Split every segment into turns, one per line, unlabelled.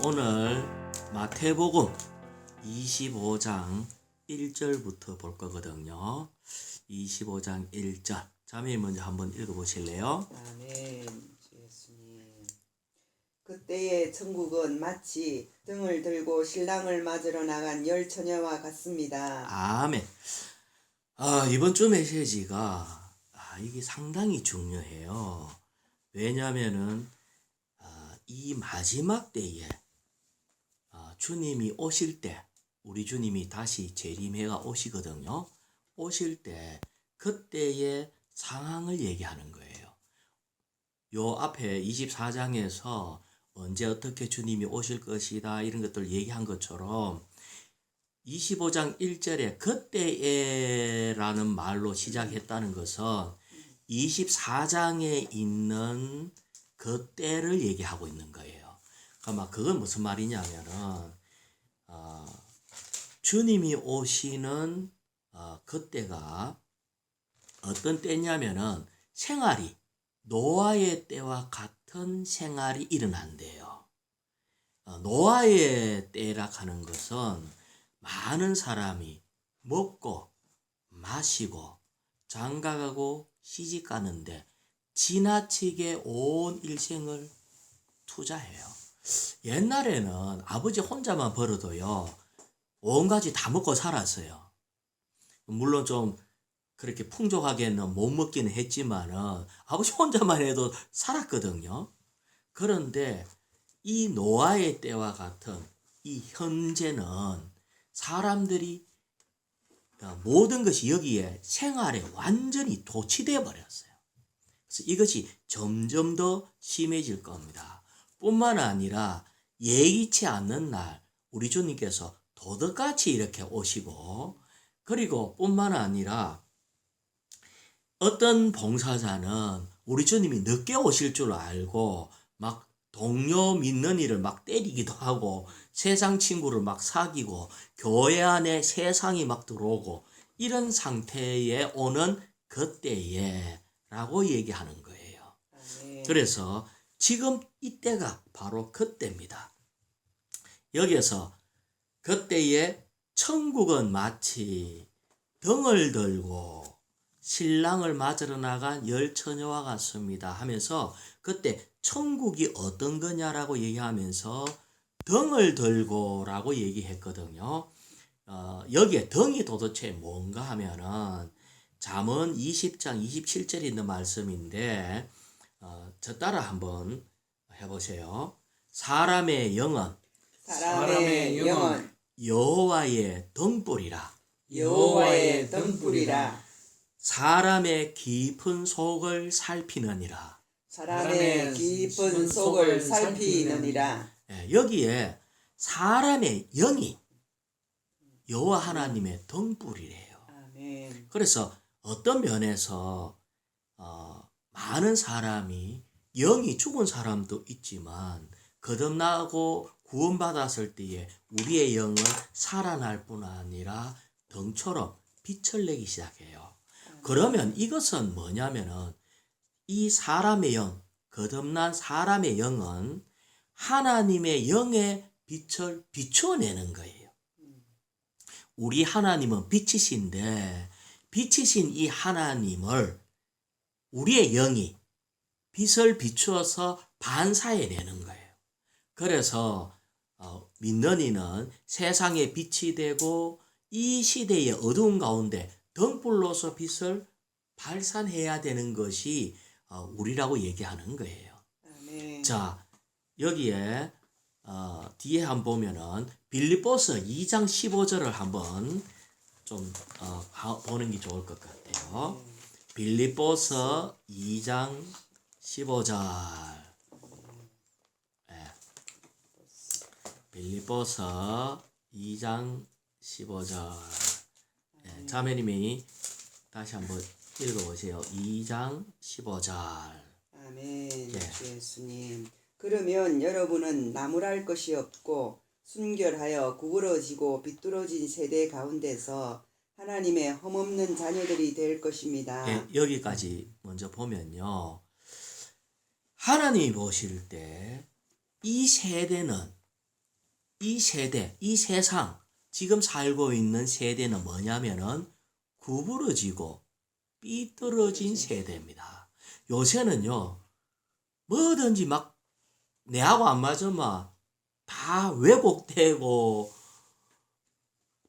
오늘 마태복음 25장 1절부터 볼 거거든요. 25장 1절. 자매님 먼저 한번 읽어보실래요?
아멘. 주 예수님. 그때의 천국은 마치 등을 들고 신랑을 맞으러 나간 열 처녀와 같습니다.
아멘. 이번 주 메시지가 이게 상당히 중요해요. 왜냐하면은 이 마지막 때에 주님이 오실 때, 우리 주님이 다시 재림해가 오시거든요. 오실 때 그때의 상황을 얘기하는 거예요. 요 앞에 24장에서 언제 어떻게 주님이 오실 것이다 이런 것들 얘기한 것처럼 25장 1절에 그때에라는 말로 시작했다는 것은 24장에 있는 그때를 얘기하고 있는 거예요. 그러니까 그건 무슨 말이냐면은 주님이 오시는 그때가 어떤 때냐면은 생활이 노아의 때와 같은 생활이 일어난대요. 노아의 때라 하는 것은 많은 사람이 먹고 마시고 장가가고 시집 가는데 지나치게 온 일생을 투자해요. 옛날에는 아버지 혼자만 벌어도요, 온 가지 다 먹고 살았어요. 물론 좀 그렇게 풍족하게는 못 먹기는 했지만은 아버지 혼자만 해도 살았거든요. 그런데 이 노아의 때와 같은 이 현재는 사람들이 모든 것이 여기에 생활에 완전히 도취되어 버렸어요. 그래서 이것이 점점 더 심해질 겁니다. 뿐만 아니라 예기치 않는 날 우리 주님께서 도둑같이 이렇게 오시고, 그리고 뿐만 아니라 어떤 봉사자는 우리 주님이 늦게 오실 줄 알고 막 동료 믿는 이를 막 때리기도 하고 세상 친구를 막 사귀고 교회 안에 세상이 막 들어오고 이런 상태에 오는 그때에 라고 얘기하는 거예요. 그래서 지금 이때가 바로 그때입니다. 여기에서 그때에 천국은 마치 등을 들고 신랑을 맞으러 나간 열 처녀와 같습니다 하면서 그때 천국이 어떤 거냐라고 얘기하면서 등을 들고 라고 얘기했거든요. 여기에 등이 도대체 뭔가 하면은 잠언 20장 27절에 있는 말씀인데 저 따라 한번 해보세요. 사람의 영은 여호와의 등불이라.
여호와의 등불이라.
사람의 깊은 속을 살피느니라.
사람의 깊은 속을 살피느니라.
여기에 사람의 영이 여호와 하나님의 등불이래요.
아멘.
그래서 어떤 면에서 많은 사람이 영이 죽은 사람도 있지만 거듭나고 구원받았을 때에 우리의 영은 살아날 뿐 아니라 등처럼 빛을 내기 시작해요. 그러면 이것은 뭐냐면은 이 사람의 영, 거듭난 사람의 영은 하나님의 영의 빛을 비추어내는 거예요. 우리 하나님은 빛이신데 빛이신 이 하나님을 우리의 영이 빛을 비추어서 반사해내는 거예요. 그래서 믿는 이는 세상의 빛이 되고 이 시대의 어두운 가운데 등불로서 빛을 발산해야 되는 것이 우리라고 얘기하는 거예요.
아멘.
자, 여기에 뒤에 한번 보면은 빌립보서 2장 15절을 한번 좀 보는 게 좋을 것 같아요. 빌립보서 2장 15절. 빌립보서 2장 15절. 자매님이 다시 한번 읽어보세요. 2장 15절.
아멘. 주 예수님. 그러면 여러분은 나무랄 것이 없고 순결하여 구부러지고 비뚤어진 세대 가운데서 하나님의 흠없는 자녀들이 될 것입니다.
여기까지 먼저 보면요. 하나님이 보실 때 이 세대는 이 세대, 이 세상, 지금 살고 있는 세대는 뭐냐면은 구부러지고 삐뚤어진 세대입니다. 요새는요, 뭐든지 막 내하고 안 맞으면 다 왜곡되고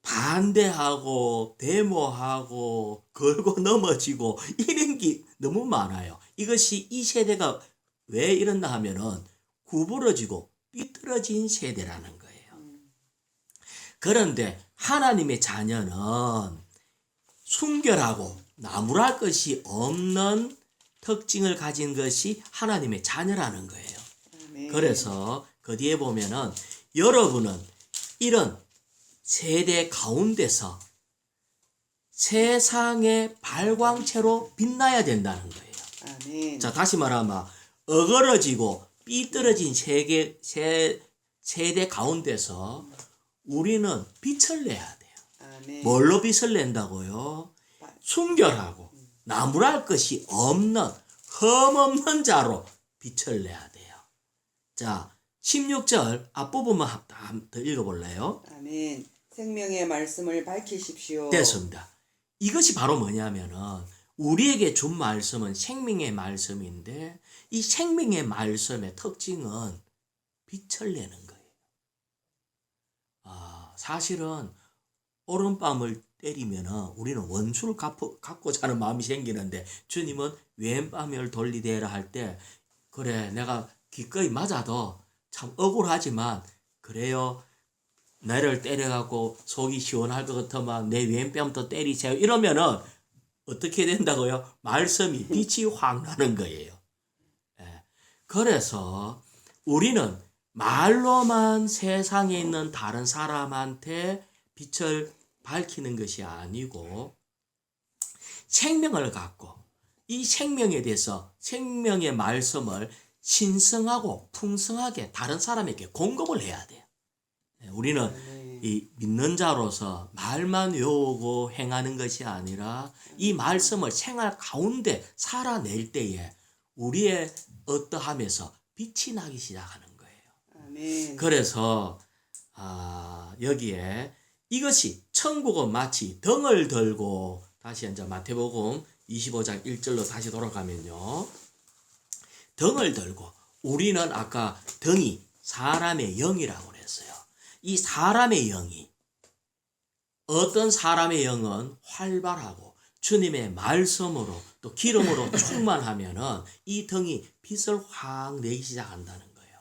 반대하고 데모하고 걸고 넘어지고 이런 게 너무 많아요. 이것이 이 세대가 왜 이런다 하면은 구부러지고 삐뚤어진 세대라는 거예요. 그런데 하나님의 자녀는 순결하고 나무랄 것이 없는 특징을 가진 것이 하나님의 자녀라는 거예요.
아멘.
그래서 그 뒤에 보면은 여러분은 이런 세대 가운데서 세상의 발광체로 빛나야 된다는 거예요.
아멘.
자, 다시 말하면 어그러지고 삐뚤어진 세대 가운데서 우리는 빛을 내야 돼요.
아멘.
뭘로 빛을 낸다고요? 순결하고 나무랄 것이 없는 흠없는 자로 빛을 내야 돼요. 자, 16절 앞부분만 한 더 읽어볼래요?
아멘. 생명의 말씀을 밝히십시오.
됐습니다. 이것이 바로 뭐냐면은 우리에게 준 말씀은 생명의 말씀인데 이 생명의 말씀의 특징은 빛을 내는 거예요. 사실은 오른밤을 때리면은 우리는 원수를 갚고자 하는 마음이 생기는데 주님은 왼밤을 돌리되라 할 때 그래 내가 기꺼이 맞아도 참 억울하지만 그래요 나를 때려갖고 속이 시원할 것 같으면 내 왼뺨도 때리세요 이러면은 어떻게 된다고요? 말씀이 빛이 확 나는 거예요. 그래서 우리는 말로만 세상에 있는 다른 사람한테 빛을 밝히는 것이 아니고 생명을 갖고 이 생명에 대해서 생명의 말씀을 신성하고 풍성하게 다른 사람에게 공급을 해야 돼요. 우리는 이 믿는 자로서 말만 외우고 행하는 것이 아니라 이 말씀을 생활 가운데 살아낼 때에 우리의 어떠함에서 빛이 나기 시작하는 거예요.
아멘.
그래서 여기에 이것이 천국은 마치 등을 들고 다시 이제 마태복음 25장 1절로 다시 돌아가면요. 등을 들고 우리는 아까 등이 사람의 영이라고 그랬어요. 이 사람의 영이 어떤 사람의 영은 활발하고 주님의 말씀으로 또 기름으로 충만하면은 이 등이 빛을 확 내기 시작한다는 거예요.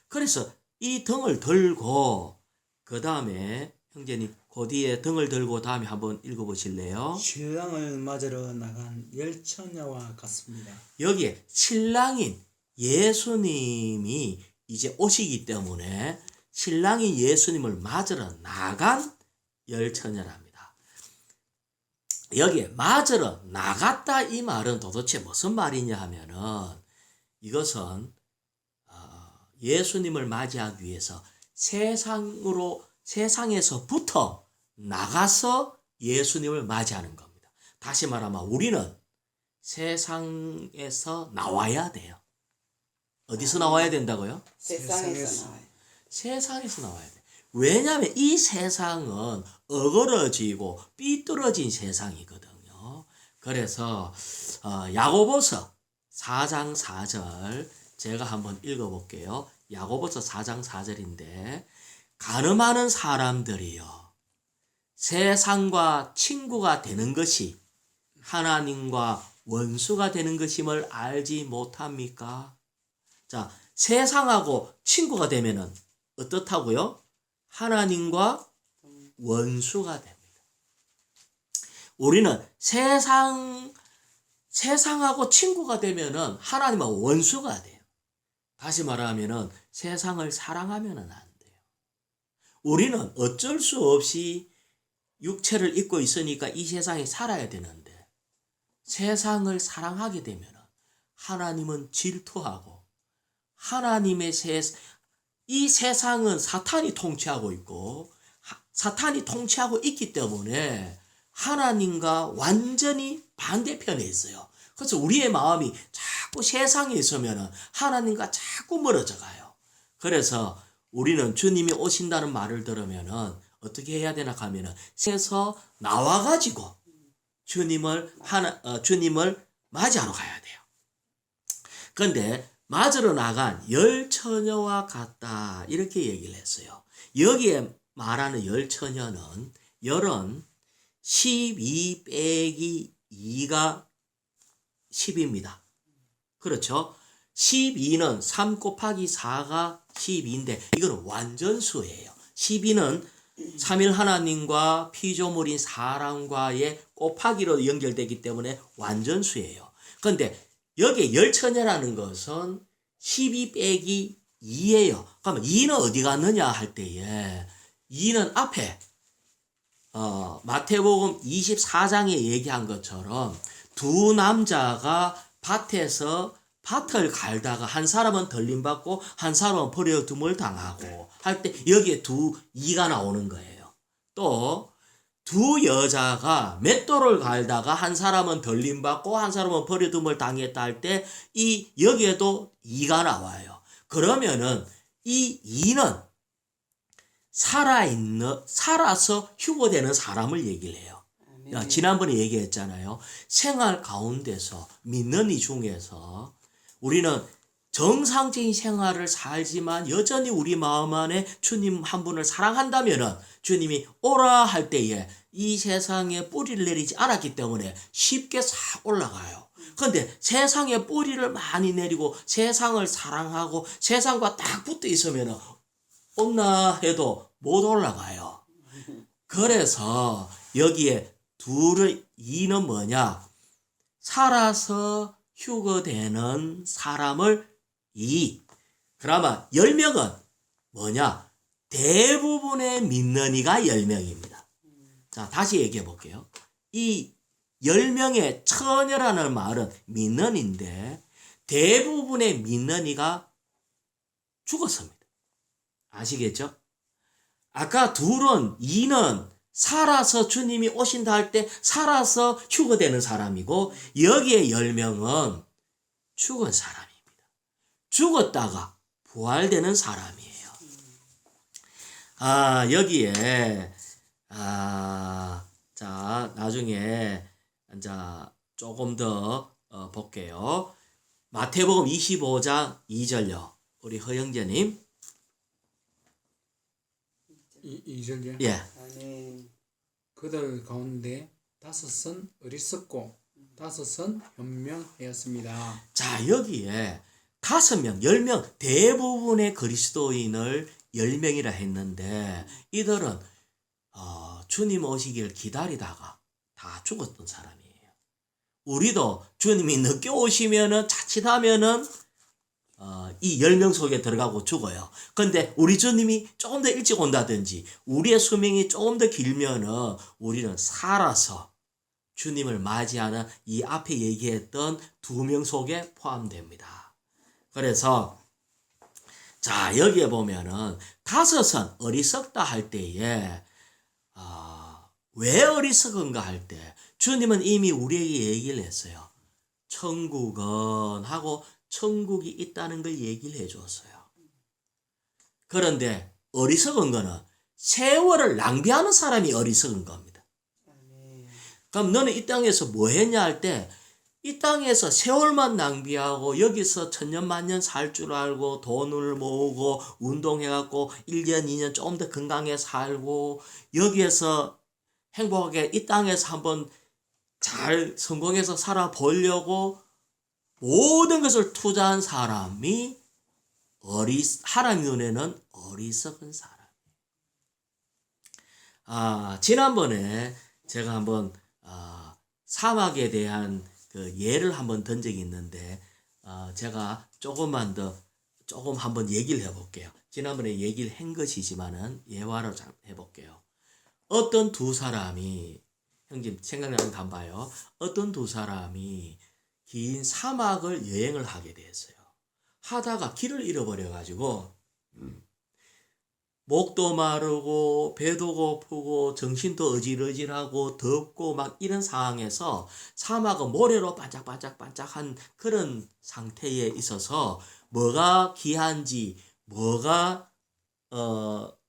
그래서 이 등을 들고 그 다음에 형제님 그 뒤에 등을 들고 다음에 한번 읽어보실래요?
신랑을 맞으러 나간 열 처녀와 같습니다.
여기에 신랑인 예수님이 이제 오시기 때문에 신랑인 예수님을 맞으러 나간 열 처녀랍니다. 여기에 맞으러 나갔다 이 말은 도대체 무슨 말이냐 하면은 이것은 예수님을 맞이하기 위해서 세상에서부터 나가서 예수님을 맞이하는 겁니다. 다시 말하면 우리는 세상에서 나와야 돼요. 어디서 나와야 된다고요?
세상에서 나와요.
세상에서 나와야 돼요. 왜냐하면 이 세상은 어그러지고 삐뚤어진 세상이거든요. 그래서 야고보서 4장 4절 제가 한번 읽어볼게요. 야고보서 4장 4절인데 가늠하는 사람들이요 세상과 친구가 되는 것이 하나님과 원수가 되는 것임을 알지 못합니까? 자, 세상하고 친구가 되면은 어떻다고요? 하나님과 원수가 됩니다. 우리는 세상하고 친구가 되면은 하나님과 원수가 돼요. 다시 말하면은 세상을 사랑하면은 안 돼요. 우리는 어쩔 수 없이 육체를 입고 있으니까 이 세상에 살아야 되는데 세상을 사랑하게 되면은 하나님은 질투하고 하나님의 이 세상은 사탄이 통치하고 있고 사탄이 통치하고 있기 때문에 하나님과 완전히 반대편에 있어요. 그래서 우리의 마음이 자꾸 세상에 있으면 하나님과 자꾸 멀어져 가요. 그래서 우리는 주님이 오신다는 말을 들으면은 어떻게 해야 되나 하면은 에서 나와 가지고 주님을 맞이하러 가야 돼요. 그런데 맞으러 나간 열 처녀와 같다 이렇게 얘기를 했어요. 여기에 말하는 열 처녀는 열은 12 빼기 2가 10입니다. 그렇죠? 12는 3 곱하기 4가 12인데 이거는 완전수예요. 12는 삼일 하나님과 피조물인 사람과의 곱하기로 연결되기 때문에 완전수예요. 그런데 여기에 열처녀라는 것은 12 빼기 2예요. 그러면 2는 어디 갔느냐 할 때에 2는 앞에 마태복음 24장에 얘기한 것처럼 두 남자가 밭에서 밭을 갈다가 한 사람은 덜림받고 한 사람은 버려둠을 당하고 할 때 여기에 두 2가 나오는 거예요. 또 두 여자가 맷돌을 갈다가 한 사람은 덜림받고 한 사람은 버려둠을 당했다 할 때 이 여기에도 2가 나와요. 그러면은 이 2는 살아서 휴거되는 사람을 얘기를 해요. 지난번에 얘기했잖아요. 생활 가운데서 믿는 이 중에서 우리는 정상적인 생활을 살지만 여전히 우리 마음 안에 주님 한 분을 사랑한다면은 주님이 오라 할 때에 이 세상에 뿌리를 내리지 않았기 때문에 쉽게 싹 올라가요. 그런데 세상에 뿌리를 많이 내리고 세상을 사랑하고 세상과 딱 붙어 있으면은 온나 해도 못 올라가요. 그래서 여기에 둘의 이는 뭐냐? 살아서 휴거되는 사람을 이. 그러면 10명은 뭐냐? 대부분의 믿는 이가 10명입니다. 자, 다시 얘기해 볼게요. 이 10명의 처녀라는 말은 믿는 이인데 대부분의 믿는 이가 죽었습니다. 아시겠죠? 아까 둘은 이는 살아서 주님이 오신다 할 때 살아서 휴거되는 사람이고 여기에 10명은 죽은 사람입니다. 죽었다가 부활되는 사람이에요. 여기에 자 나중에 조금 더 볼게요. 마태복음 25장 2절요. 우리 허영재님.
2절이요?
예.
아멘.
그들 가운데 5은 어리석고 5은 현명하였습니다.
자, 여기에 5명, 10명, 대부분의 그리스도인을 10명이라 했는데, 이들은, 주님 오시길 기다리다가 다 죽었던 사람이에요. 우리도 주님이 늦게 오시면은, 자칫하면은, 이 10명 속에 들어가고 죽어요. 근데 우리 주님이 조금 더 일찍 온다든지, 우리의 수명이 조금 더 길면은, 우리는 살아서 주님을 맞이하는 이 앞에 얘기했던 2명 속에 포함됩니다. 그래서 자 여기에 보면은 5은 어리석다 할 때에 왜 어리석은가 할 때 주님은 이미 우리에게 얘기를 했어요. 천국은 하고 천국이 있다는 걸 얘기를 해줬어요. 그런데 어리석은 거는 세월을 낭비하는 사람이 어리석은 겁니다. 그럼 너는 이 땅에서 뭐 했냐 할 때 이 땅에서 세월만 낭비하고 여기서 천년만년 살 줄 알고 돈을 모으고 운동해갖고 1년 2년 조금 더 건강해 살고 여기에서 행복하게 이 땅에서 한번 잘 성공해서 살아보려고 모든 것을 투자한 사람이 하나님 눈에는 어리석은 사람. 지난번에 제가 한번 사막에 대한 그 예를 한번 든 적이 있는데 제가 조금 한번 얘기를 해볼게요. 지난번에 얘기를 한 것이지만은 예화로 해볼게요. 어떤 두 사람이 형님 생각나는 거 한번 봐요. 어떤 두 사람이 긴 사막을 여행을 하게 됐어요. 하다가 길을 잃어버려가지고 목도 마르고 배도 고프고 정신도 어질어질하고 덥고 막 이런 상황에서 사막은 모래로 반짝반짝반짝한 그런 상태에 있어서 뭐가 귀한지 뭐가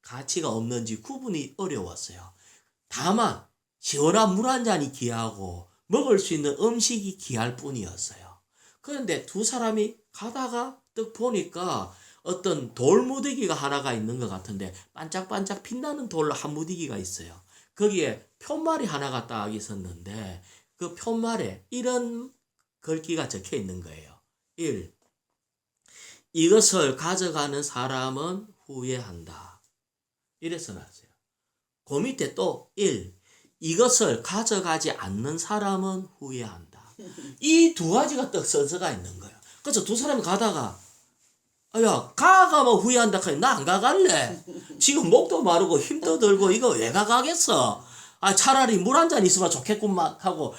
가치가 없는지 구분이 어려웠어요. 다만 시원한 물 한 잔이 귀하고 먹을 수 있는 음식이 귀할 뿐이었어요. 그런데 두 사람이 가다가 딱 보니까 어떤 돌무더기가 하나가 있는 것 같은데 반짝반짝 빛나는 돌 한 무더기가 있어요. 거기에 표말이 하나가 딱 있었는데 그 표말에 이런 글귀가 적혀 있는 거예요. 1. 이것을 가져가는 사람은 후회한다. 이래서 나왔어요. 그 밑에 또 1. 이것을 가져가지 않는 사람은 후회한다. 이 두 가지가 딱 써서가 있는 거예요. 그래서 두 사람이 가다가 야, 가가면 후회한다. 나 안 가갈래. 지금 목도 마르고 힘도 들고 이거 왜 가가겠어. 아, 차라리 물 한 잔 있으면 좋겠구만 하고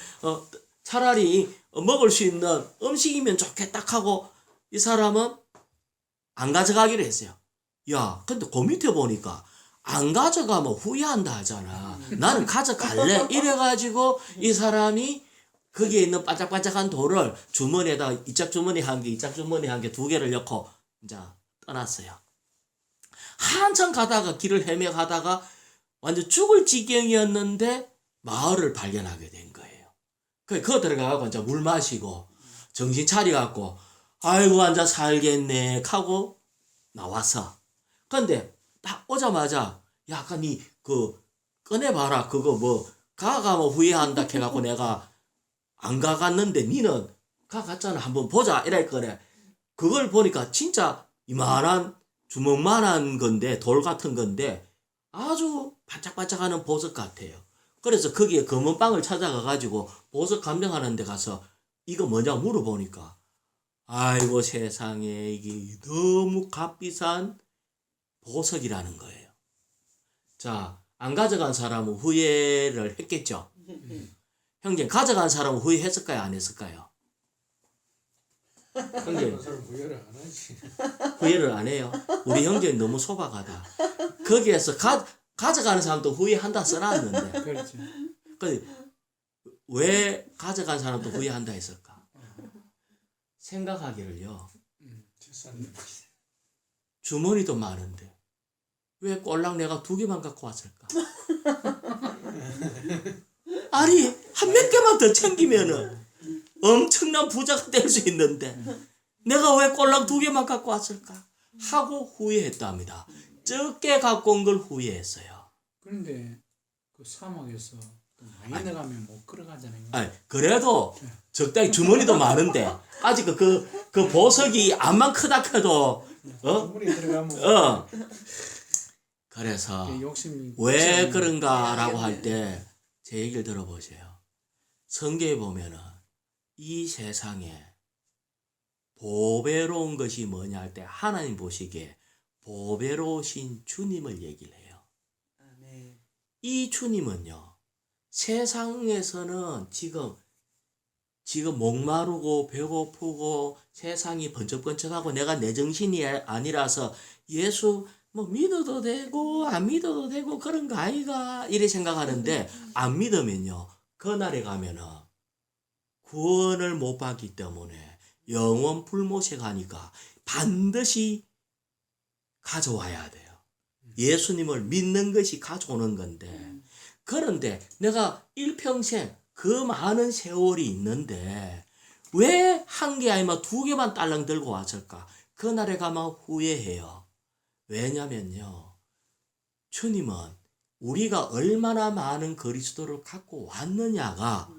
차라리 먹을 수 있는 음식이면 좋겠다 하고 이 사람은 안 가져가기로 했어요. 야, 근데 그 밑에 보니까 안 가져가면 후회한다 하잖아. 나는 가져갈래. 이래가지고 이 사람이 거기에 있는 반짝반짝한 돌을 주머니에다 이쪽 주머니 한 개, 이쪽 주머니 한 개 두 개를 넣고 이제 떠났어요. 한참 가다가 길을 헤매가다가 완전 죽을 지경이었는데 마을을 발견하게 된 거예요. 그거 들어가고 이제 물 마시고 정신 차려갖고 아이고 앉아 살겠네 하고 나왔어. 근데 딱 오자마자 야, 아까 니 꺼내봐라. 그거 가가면 후회한다 해갖고 내가 안 가갔는데 니는 가갔잖아. 한번 보자. 이럴 거래. 그걸 보니까 진짜 이만한 주먹만한 건데 돌 같은 건데 아주 반짝반짝하는 보석 같아요. 그래서 거기에 검은 빵을 찾아가가지고 보석 감정하는 데 가서 이거 뭐냐 물어보니까 아이고 세상에 이게 너무 값비싼 보석이라는 거예요. 자, 안 가져간 사람은 후회를 했겠죠. 형제, 가져간 사람은 후회했을까요? 안 했을까요? 형제,
후회를 안 하지.
후회를 안 해요. 우리 형제는 너무 소박하다. 거기에서 가져가는 사람도 후회한다 써놨는데
그렇지.
왜 가져간 사람도 후회한다 했을까? 생각하기를요. 주머니도 많은데 왜 꼴랑 내가 두 개만 갖고 왔을까? 아니 한 몇 개만 더 챙기면은 엄청난 부자가 될 수 있는데 내가 왜 꼴랑 두 개만 갖고 왔을까? 하고 후회했답니다. 적게 갖고 온 걸 후회했어요.
그런데 그 사막에서 많이 나가면 못 걸어가잖아요.
아니, 그래도 적당히 주머니도 많은데 아직 그 보석이 암만 크다 커도
주머니 들어가면
그래서
욕심이
왜 그런가라고 할 때 제 얘기를 들어보세요. 성경에 보면은 이 세상에 보배로운 것이 뭐냐 할 때 하나님 보시기에 보배로우신 주님을 얘기를 해요.
아멘.
이 주님은요, 세상에서는 지금 목마르고 배고프고 세상이 번쩍번쩍하고 내가 내 정신이 아니라서 예수 믿어도 되고 안 믿어도 되고 그런 거 아이가 이래 생각하는데 안 믿으면요, 그날에 가면은 구원을 못 받기 때문에 영원 불못에 가니까 반드시 가져와야 돼요. 예수님을 믿는 것이 가져오는 건데, 그런데 내가 일평생 그 많은 세월이 있는데 왜 한 개 아니면 두 개만 딸랑 들고 왔을까? 그날에 가면 후회해요. 왜냐면요, 주님은 우리가 얼마나 많은 그리스도를 갖고 왔느냐가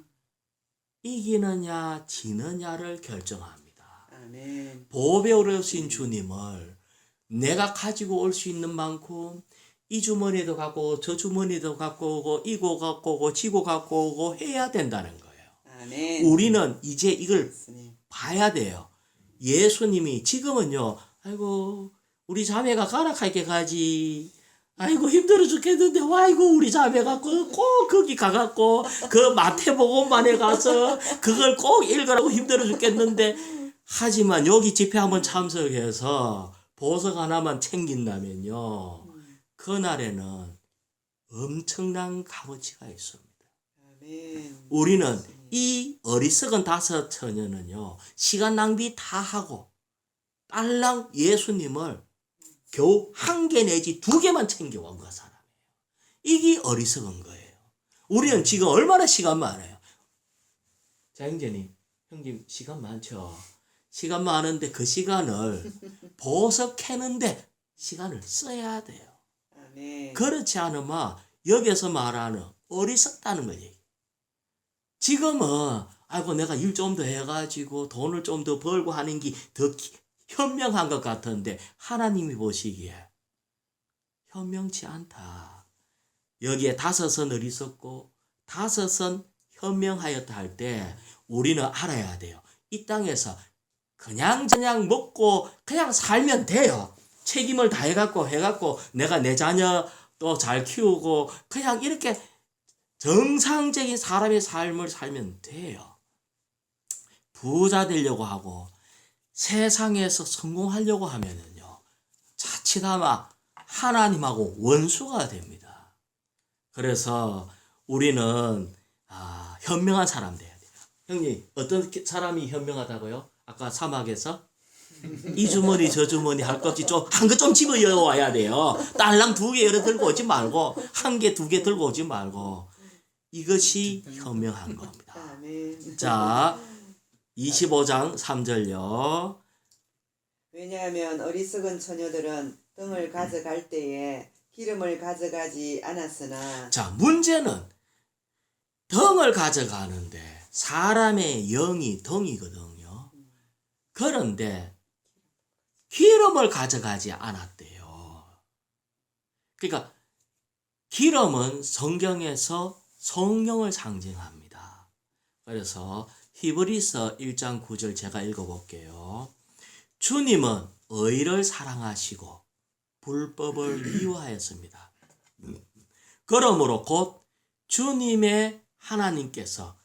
이기느냐 지느냐를 결정합니다.
아멘.
보배로우신 주님을 내가 가지고 올 수 있는 만큼 이 주머니도 갖고 오고 저 주머니도 갖고 오고 이고 갖고 오고 지고 갖고 오고 해야 된다는 거예요.
아멘.
우리는 이제 이걸
예수님.
봐야 돼요. 예수님이 지금은요, 아이고 우리 자매가 가락하게 가지, 아이고 힘들어 죽겠는데 아이고 우리 자매가 꼭 거기 가갖고 그 마태복음만에 가서 그걸 꼭 읽으라고 힘들어 죽겠는데, 하지만 여기 집회 한번 참석해서 보석 하나만 챙긴다면요, 그날에는 엄청난 값어치가 있습니다.
아멘.
우리는 이 어리석은 다섯 처녀는요, 시간 낭비 다 하고 딸랑 예수님을 겨우 1개 내지 2개만 챙겨온 그 사람이에요. 이게 어리석은 거예요. 우리는 지금 얼마나 시간 많아요. 자, 형제님, 형님 시간 많죠? 시간 많은데 그 시간을 보석 캐는데 시간을 써야 돼요.
아멘.
그렇지 않으면 여기서 말하는 어리석다는 걸 얘기해요. 지금은 아이고 내가 일 좀 더 해가지고 돈을 좀 더 벌고 하는 게 더 현명한 것 같은데 하나님이 보시기에 현명치 않다. 여기에 5은 어리석고 5은 현명하였다 할 때 우리는 알아야 돼요. 이 땅에서 그냥 먹고 그냥 살면 돼요. 책임을 다 해갖고 내가 내 자녀도 잘 키우고 그냥 이렇게 정상적인 사람의 삶을 살면 돼요. 부자 되려고 하고 세상에서 성공하려고 하면은요, 자칫아마 하나님하고 원수가 됩니다. 그래서 우리는 현명한 사람 돼야 돼요. 형님, 어떤 사람이 현명하다고요? 아까 사막에서 이 주머니 저 주머니 할 것 없이 한 거 좀 집어 와야 돼요. 딸랑 2개 열어 들고 오지 말고 1개 2개 들고 오지 말고 이것이 현명한 겁니다.
아멘.
자, 25장 3절요.
왜냐하면 어리석은 처녀들은 등을 가져갈 때에 기름을 가져가지 않았으나
자, 문제는 덩을 가져가는데 사람의 영이 덩이거든요. 그런데 기름을 가져가지 않았대요. 그러니까 기름은 성경에서 성령을 상징합니다. 그래서 히브리서 1장 9절 제가 읽어볼게요. 주님은 의를 사랑하시고 불법을 미워하였습니다. 그러므로 곧 주님의 하나님께서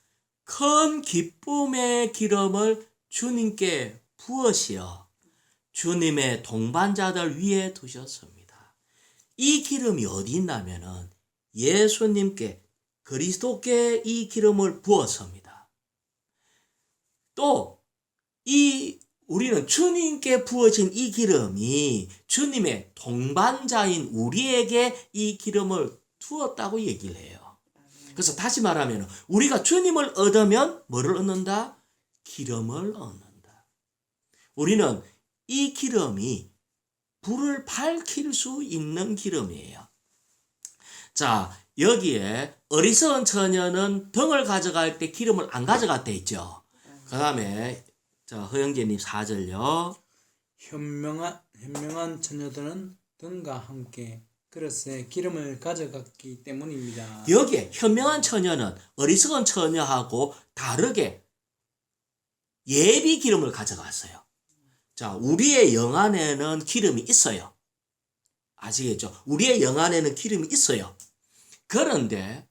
큰 기쁨의 기름을 주님께 부으시어 주님의 동반자들 위에 두셨습니다. 이 기름이 어디 있냐면은 예수님께 그리스도께 이 기름을 부었습니다. 또 우리는 주님께 부어진 이 기름이 주님의 동반자인 우리에게 이 기름을 두었다고 얘기를 해요. 그래서 다시 말하면 우리가 주님을 얻으면 뭐를 얻는다? 기름을 얻는다. 우리는 이 기름이 불을 밝힐 수 있는 기름이에요. 자, 여기에 어리석은 처녀는 등을 가져갈 때 기름을 안 가져갔다 했죠. 그 다음에 자, 허영재님 4절요.
현명한 처녀들은 등과 함께 그릇에 기름을 가져갔기 때문입니다.
여기에 현명한 처녀는 어리석은 처녀하고 다르게 예비 기름을 가져갔어요. 자, 우리의 영 안에는 기름이 있어요. 아시겠죠? 우리의 영 안에는 기름이 있어요. 그런데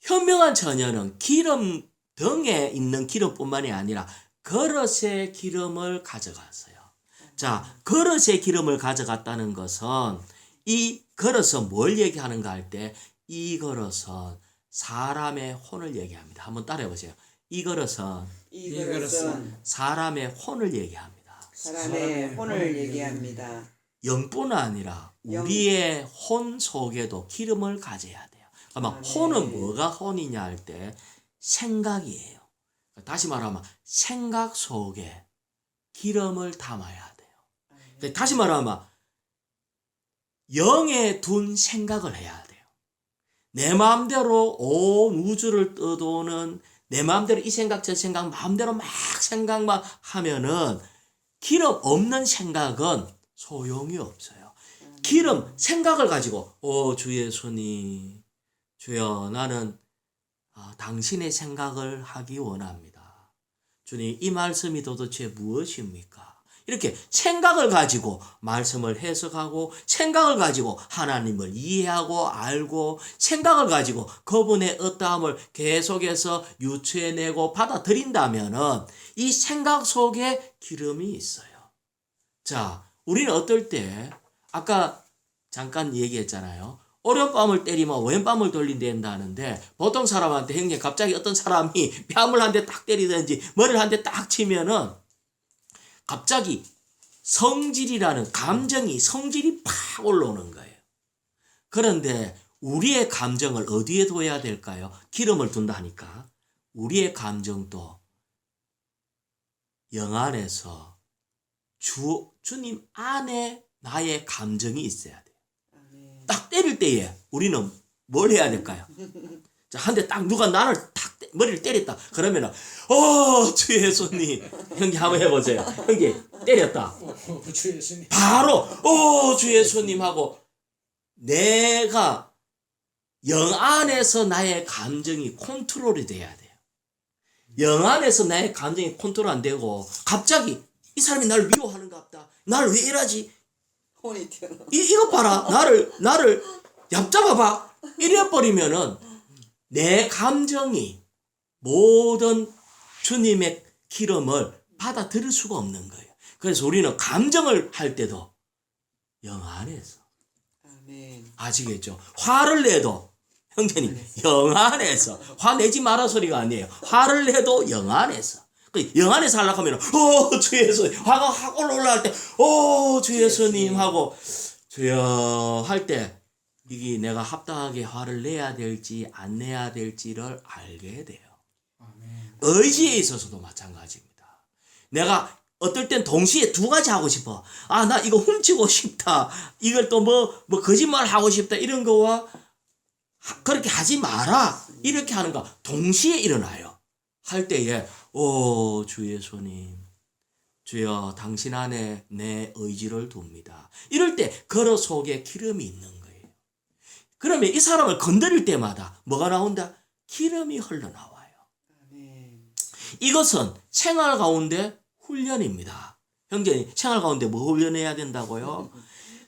현명한 처녀는 기름 등에 있는 기름뿐만이 아니라 그릇의 기름을 가져갔어요. 자, 그릇의 기름을 가져갔다는 것은 이 그릇은 뭘 얘기하는가 할 때 이 그릇은 사람의 혼을 얘기합니다. 한번 따라해 보세요. 이 그릇은 사람의 혼을 얘기합니다.
사람의 혼을 얘기합니다.
영뿐 아니라 우리의 혼 속에도 기름을 가져야 돼요. 아마 혼은 뭐가 혼이냐 할 때 생각이에요. 다시 말하면 생각 속에 기름을 담아야 돼요. 다시 말하면 영에 둔 생각을 해야 돼요. 내 마음대로 온 우주를 떠도는 내 마음대로 이 생각 저 생각 마음대로 막 생각만 하면은 기름 없는 생각은 소용이 없어요. 기름 생각을 가지고 주 예수님 주여 나는 당신의 생각을 하기 원합니다. 주님 이 말씀이 도대체 무엇입니까? 이렇게 생각을 가지고 말씀을 해석하고 생각을 가지고 하나님을 이해하고 알고 생각을 가지고 그분의 어떠함을 계속해서 유추해내고 받아들인다면은 이 생각 속에 기름이 있어요. 자, 우리는 어떨 때 아까 잠깐 얘기했잖아요. 오른밤을 때리면 왼밤을 돌린다는데 보통 사람한테 형님 갑자기 어떤 사람이 뺨을 한 대 딱 때리든지 머리를 한 대 딱 치면은 갑자기 성질이라는 감정이 성질이 팍 올라오는 거예요. 그런데 우리의 감정을 어디에 둬야 될까요? 기름을 둔다 하니까 우리의 감정도 영 안에서 주님 안에 나의 감정이 있어야 돼요.
아멘.
딱 때릴 때에 우리는 뭘 해야 될까요? 자, 한 대 딱 누가 나를 탁 머리를 때렸다. 그러면은 주 예수님 형님 한번 해보세요. 형님 때렸다.
주 예수님.
바로 주 예수님 하고 내가 영 안에서 나의 감정이 컨트롤이 돼야 돼요. 영 안에서 나의 감정이 컨트롤 안 되고 갑자기 이 사람이 나를 미워하는가 보다. 나를 왜 이러지?
혼이 튀어.
이것 봐라. 나를 얕잡아봐. 이래 버리면은 내 감정이 모든 주님의 기름을 받아들일 수가 없는 거예요. 그래서 우리는 감정을 할 때도 영 안에서
아멘.
아시겠죠? 화를 내도 형제님 영 안에서 화내지 마라 소리가 아니에요. 화를 내도 영 안에서 영 안에서 하려고 하면 주 예수님 화가 확 올라올 때 주 예수님 하고 주여 할 때 이게 내가 합당하게 화를 내야 될지 안 내야 될지를 알게 돼요.
아멘.
의지에 있어서도 마찬가지입니다. 내가 어떨 땐 동시에 두 가지 하고 싶어. 나 이거 훔치고 싶다. 이걸 또 뭐 거짓말 하고 싶다. 이런 거와 그렇게 하지 마라. 이렇게 하는 거 동시에 일어나요. 할 때에 주 예수님 주여 당신 안에 내 의지를 둡니다. 이럴 때 그릇 속에 기름이 있는 거예요. 그러면 이 사람을 건드릴 때마다 뭐가 나온다? 기름이 흘러나와요.
아멘.
이것은 생활 가운데 훈련입니다. 형제님 생활 가운데 뭐 훈련해야 된다고요?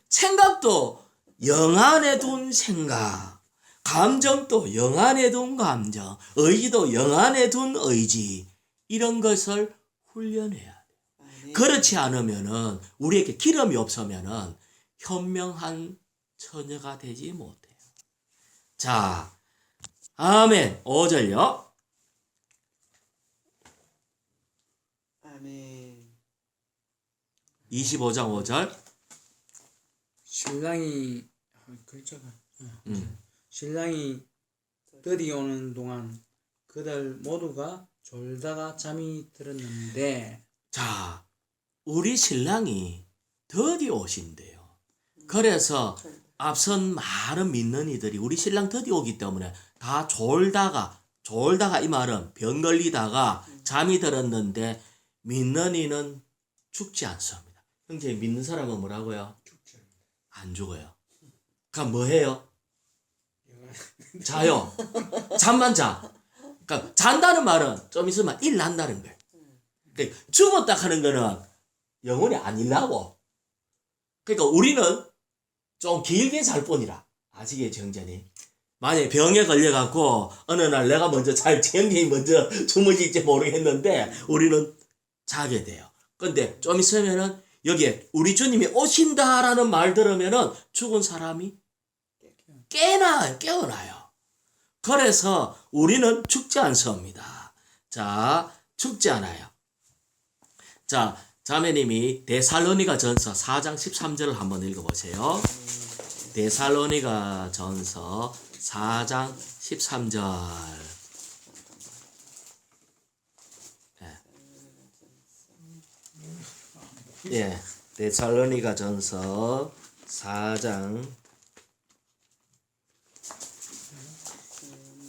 생각도 영 안에 둔 생각, 감정도 영 안에 둔 감정, 의지도 영 안에 둔 의지, 이런 것을 훈련해야 돼요.
아멘.
그렇지 않으면은 우리에게 기름이 없으면은 현명한 처녀가 되지 못해요. 자, 아멘. 5절요.
아멘.
25장 5절.
신랑이 글자가 신랑이 들이오는 동안 그들 모두가 졸다가 잠이 들었는데
자, 우리 신랑이 드디 오신대요. 그래서 앞선 많은 믿는 이들이 우리 신랑 드디 오기 때문에 다 졸다가 이 말은 병 걸리다가 잠이 들었는데 믿는 이는 죽지 않습니다. 형제 믿는 사람은 뭐라고요? 안 죽어요. 그럼 뭐 해요? 자요. 잠만 자. 그러니까 잔다는 말은 좀 있으면 일 난다는 거예요. 그러니까 죽었다 하는 거는 영원히 안 일나고. 그러니까 우리는 좀 길게 잘 뿐이라. 아시겠죠, 형제님? 만약에 병에 걸려갖고 어느 날 내가 먼저 형님이 먼저 주무실지 모르겠는데 우리는 자게 돼요. 근데 좀 있으면은 여기에 우리 주님이 오신다라는 말 들으면은 죽은 사람이 깨어나요. 그래서 우리는 죽지 않습니다. 자, 죽지 않아요. 자, 자매님이 데살로니가 전서 4장 13절을 한번 읽어보세요. 데살로니가 전서 4장 13절. 예, 데살로니가 전서 4장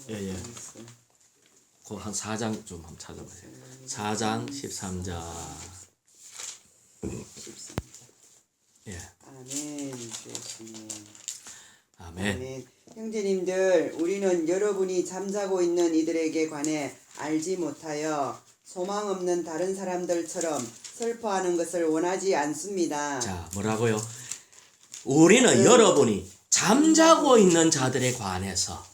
예. 그 한 4장 좀 한번 찾아보세요. 4장 13절. 예.
아멘. 주님.
아멘.
아멘. 형제님들, 우리는 여러분이 잠자고 있는 이들에게 관해 알지 못하여 소망 없는 다른 사람들처럼 슬퍼하는 것을 원하지 않습니다.
자, 뭐라고요? 우리는 여러분이 잠자고 있는 자들에 관해서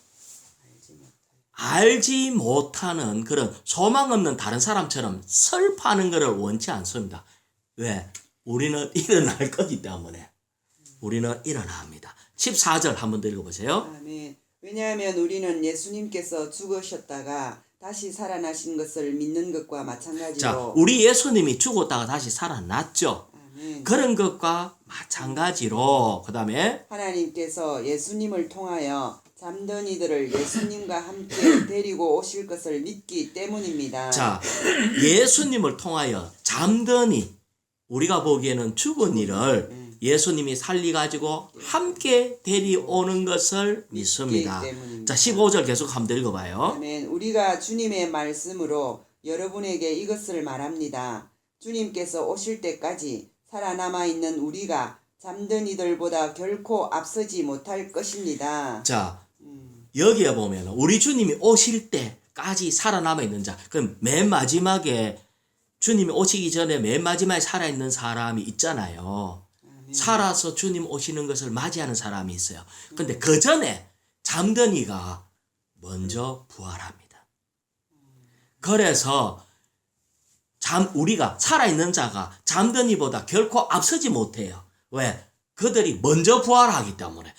알지 못하는 그런 소망 없는 다른 사람처럼 슬퍼하는 것을 원치 않습니다. 왜? 우리는 일어날 거기 때문에. 우리는 일어납니다. 14절 한번 더 읽어보세요.
아멘. 왜냐하면 우리는 예수님께서 죽으셨다가 다시 살아나신 것을 믿는 것과 마찬가지로
자, 우리 예수님이 죽었다가 다시 살아났죠. 그런 것과 마찬가지로 그 다음에
하나님께서 예수님을 통하여 잠든 이들을 예수님과 함께 데리고 오실 것을 믿기 때문입니다.
자, 예수님을 통하여 잠든 이 우리가 보기에는 죽은 이를 예수님이 살리가지고 함께 데려오는 것을 믿습니다.
때문입니다.
자, 15절 계속 한번 읽어봐요.
아멘. 우리가 주님의 말씀으로 여러분에게 이것을 말합니다. 주님께서 오실 때까지 살아남아 있는 우리가 잠든 이들보다 결코 앞서지 못할 것입니다.
자, 여기에 보면 우리 주님이 오실 때까지 살아남아 있는 자. 그럼 맨 마지막에 주님이 오시기 전에 맨 마지막에 살아있는 사람이 있잖아요. 살아서 주님 오시는 것을 맞이하는 사람이 있어요. 근데 그 전에 잠든 이가 먼저 부활합니다. 그래서 우리가 살아있는 자가 잠든 이보다 결코 앞서지 못해요. 왜? 그들이 먼저 부활하기 때문에.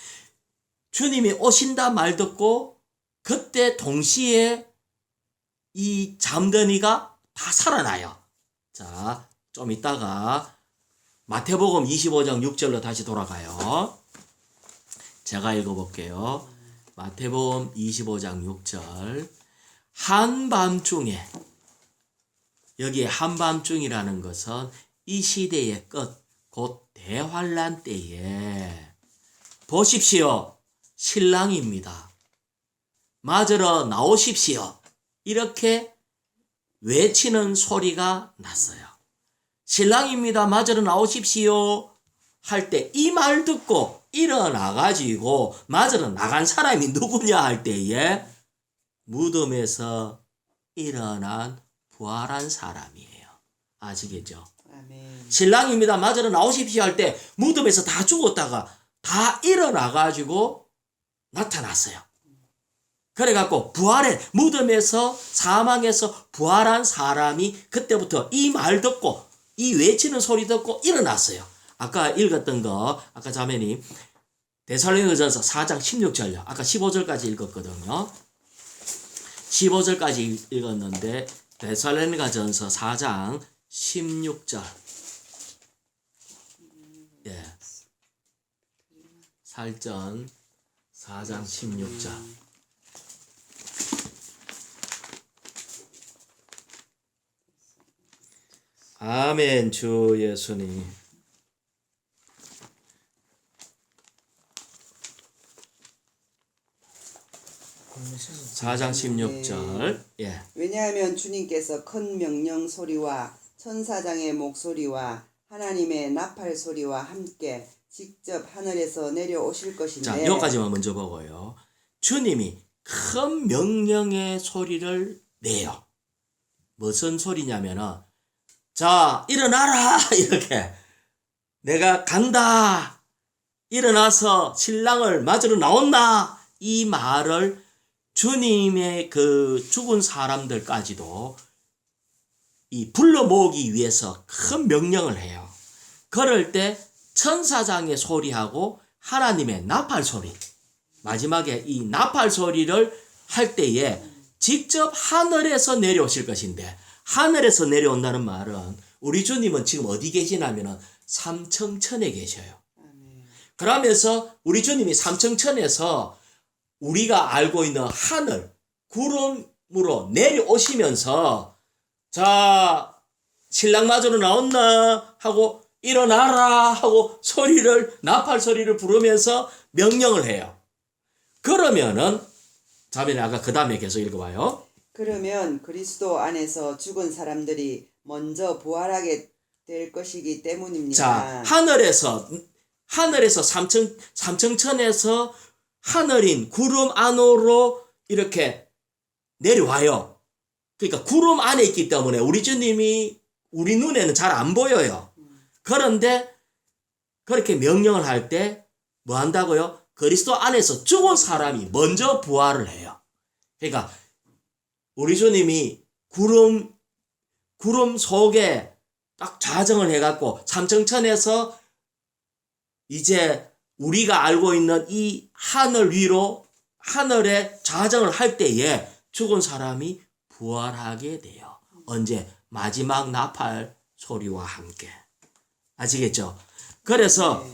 주님이 오신다 말 듣고 그때 동시에 이 잠든 이가 다 살아나요. 자, 좀 이따가 마태복음 25장 6절로 다시 돌아가요. 제가 읽어볼게요. 마태복음 25장 6절. 한밤중에, 여기에 한밤중이라는 것은 이 시대의 끝, 곧 대환란 때에 보십시오. 신랑입니다. 맞으러 나오십시오. 이렇게 외치는 소리가 났어요. 신랑입니다. 맞으러 나오십시오. 할 때 이 말 듣고 일어나가지고 맞으러 나간 사람이 누구냐 할 때에 무덤에서 일어난 부활한 사람이에요. 아시겠죠?
아멘.
신랑입니다. 맞으러 나오십시오 할 때 무덤에서 다 죽었다가 다 일어나가지고 나타났어요. 그래갖고 부활해 무덤에서 사망해서 부활한 사람이 그때부터 이 말 듣고 이 외치는 소리 듣고 일어났어요. 아까 읽었던 거 아까 자매님 데살로니가전서 4장 16절요. 아까 15절까지 읽었거든요. 15절까지 읽었는데 데살로니가전서 4장 16절. 예. 살전 4장 16절. 아멘. 주 예수님. 사 4장 16절. 예.
왜냐하면 주님께서 큰 명령 소리와 천사장의 목소리와 하나님의 나팔 소리와 함께 직접 하늘에서 내려오실 것인데.
자, 여기까지만 먼저 보고요. 주님이 큰 명령의 소리를 내요. 무슨 소리냐면은 자, 일어나라 이렇게 내가 간다. 일어나서 신랑을 맞으러 나온다. 이 말을 주님의 그 죽은 사람들까지도 이 불러 모으기 위해서 큰 명령을 해요. 그럴 때 천사장의 소리하고 하나님의 나팔 소리, 마지막에 이 나팔 소리를 할 때에 직접 하늘에서 내려오실 것인데, 하늘에서 내려온다는 말은 우리 주님은 지금 어디 계시냐면은 삼청천에 계셔요. 그러면서 우리 주님이 삼청천에서 우리가 알고 있는 하늘, 구름으로 내려오시면서 자, 신랑 맞으러 나온나 하고 일어나라 하고 소리를, 나팔 소리를 부르면서 명령을 해요. 그러면은 자매는 아까 그 다음에 계속 읽어봐요.
그러면 그리스도 안에서 죽은 사람들이 먼저 부활하게 될 것이기 때문입니다.
자, 하늘에서 삼청천에서 하늘인 구름 안으로 이렇게 내려와요. 그러니까 구름 안에 있기 때문에 우리 주님이 우리 눈에는 잘 안 보여요. 그런데 그렇게 명령을 할 때 뭐 한다고요? 그리스도 안에서 죽은 사람이 먼저 부활을 해요. 그러니까 우리 주님이 구름 속에 딱 좌정을 해갖고 삼청천에서 이제 우리가 알고 있는 이 하늘 위로 하늘에 좌정을 할 때에 죽은 사람이 부활하게 돼요. 언제? 마지막 나팔 소리와 함께. 아시겠죠? 그래서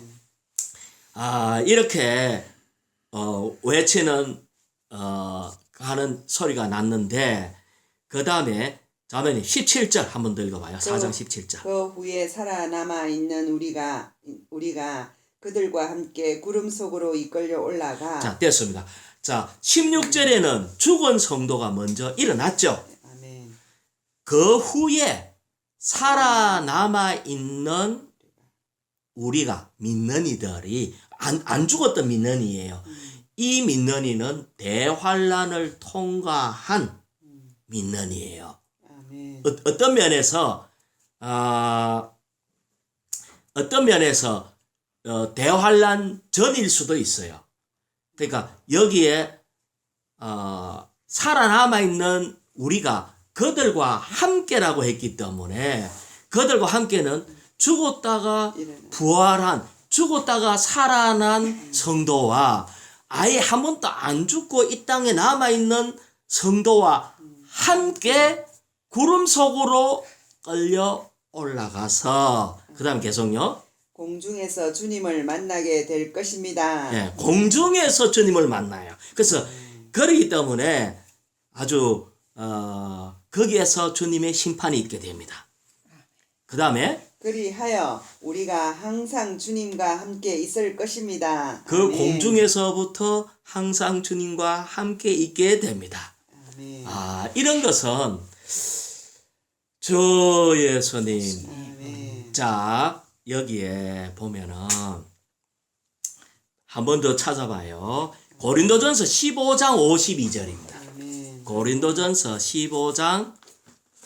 이렇게 외치는 하는 소리가 났는데 그 다음에 자매님 17절 한번 더 읽어봐요. 4장 17절.
그 후에 살아남아 있는 우리가 그들과 함께 구름 속으로 이끌려 올라가.
자, 됐습니다. 자, 16절에는 죽은 성도가 먼저 일어났죠.
아멘.
그 후에 살아남아 있는 우리가 믿는 이들이 안 죽었던 믿는 이에요. 이 믿는 이는 대환란을 통과한 믿는 이에요.
아멘.
어떤 면에서 대환란 전일 수도 있어요. 그러니까 여기에 살아남아 있는 우리가 그들과 함께라고 했기 때문에 그들과 함께는 죽었다가 부활한, 죽었다가 살아난 성도와 아예 한 번도 안 죽고 이 땅에 남아있는 성도와 함께 구름 속으로 끌려 올라가서 그 다음 계속요.
공중에서 주님을 만나게 될 것입니다.
예, 공중에서 주님을 만나요. 그래서 그러기 때문에 아주 거기에서 주님의 심판이 있게 됩니다. 그 다음에
그리하여 우리가 항상 주님과 함께 있을 것입니다.
그
아멘.
공중에서부터 항상 주님과 함께 있게 됩니다.
아멘.
이런 것은 주 예수님.
아멘.
자, 여기에 보면은 한 번 더 찾아봐요. 고린도전서 15장 52절입니다.
아멘.
고린도전서 15장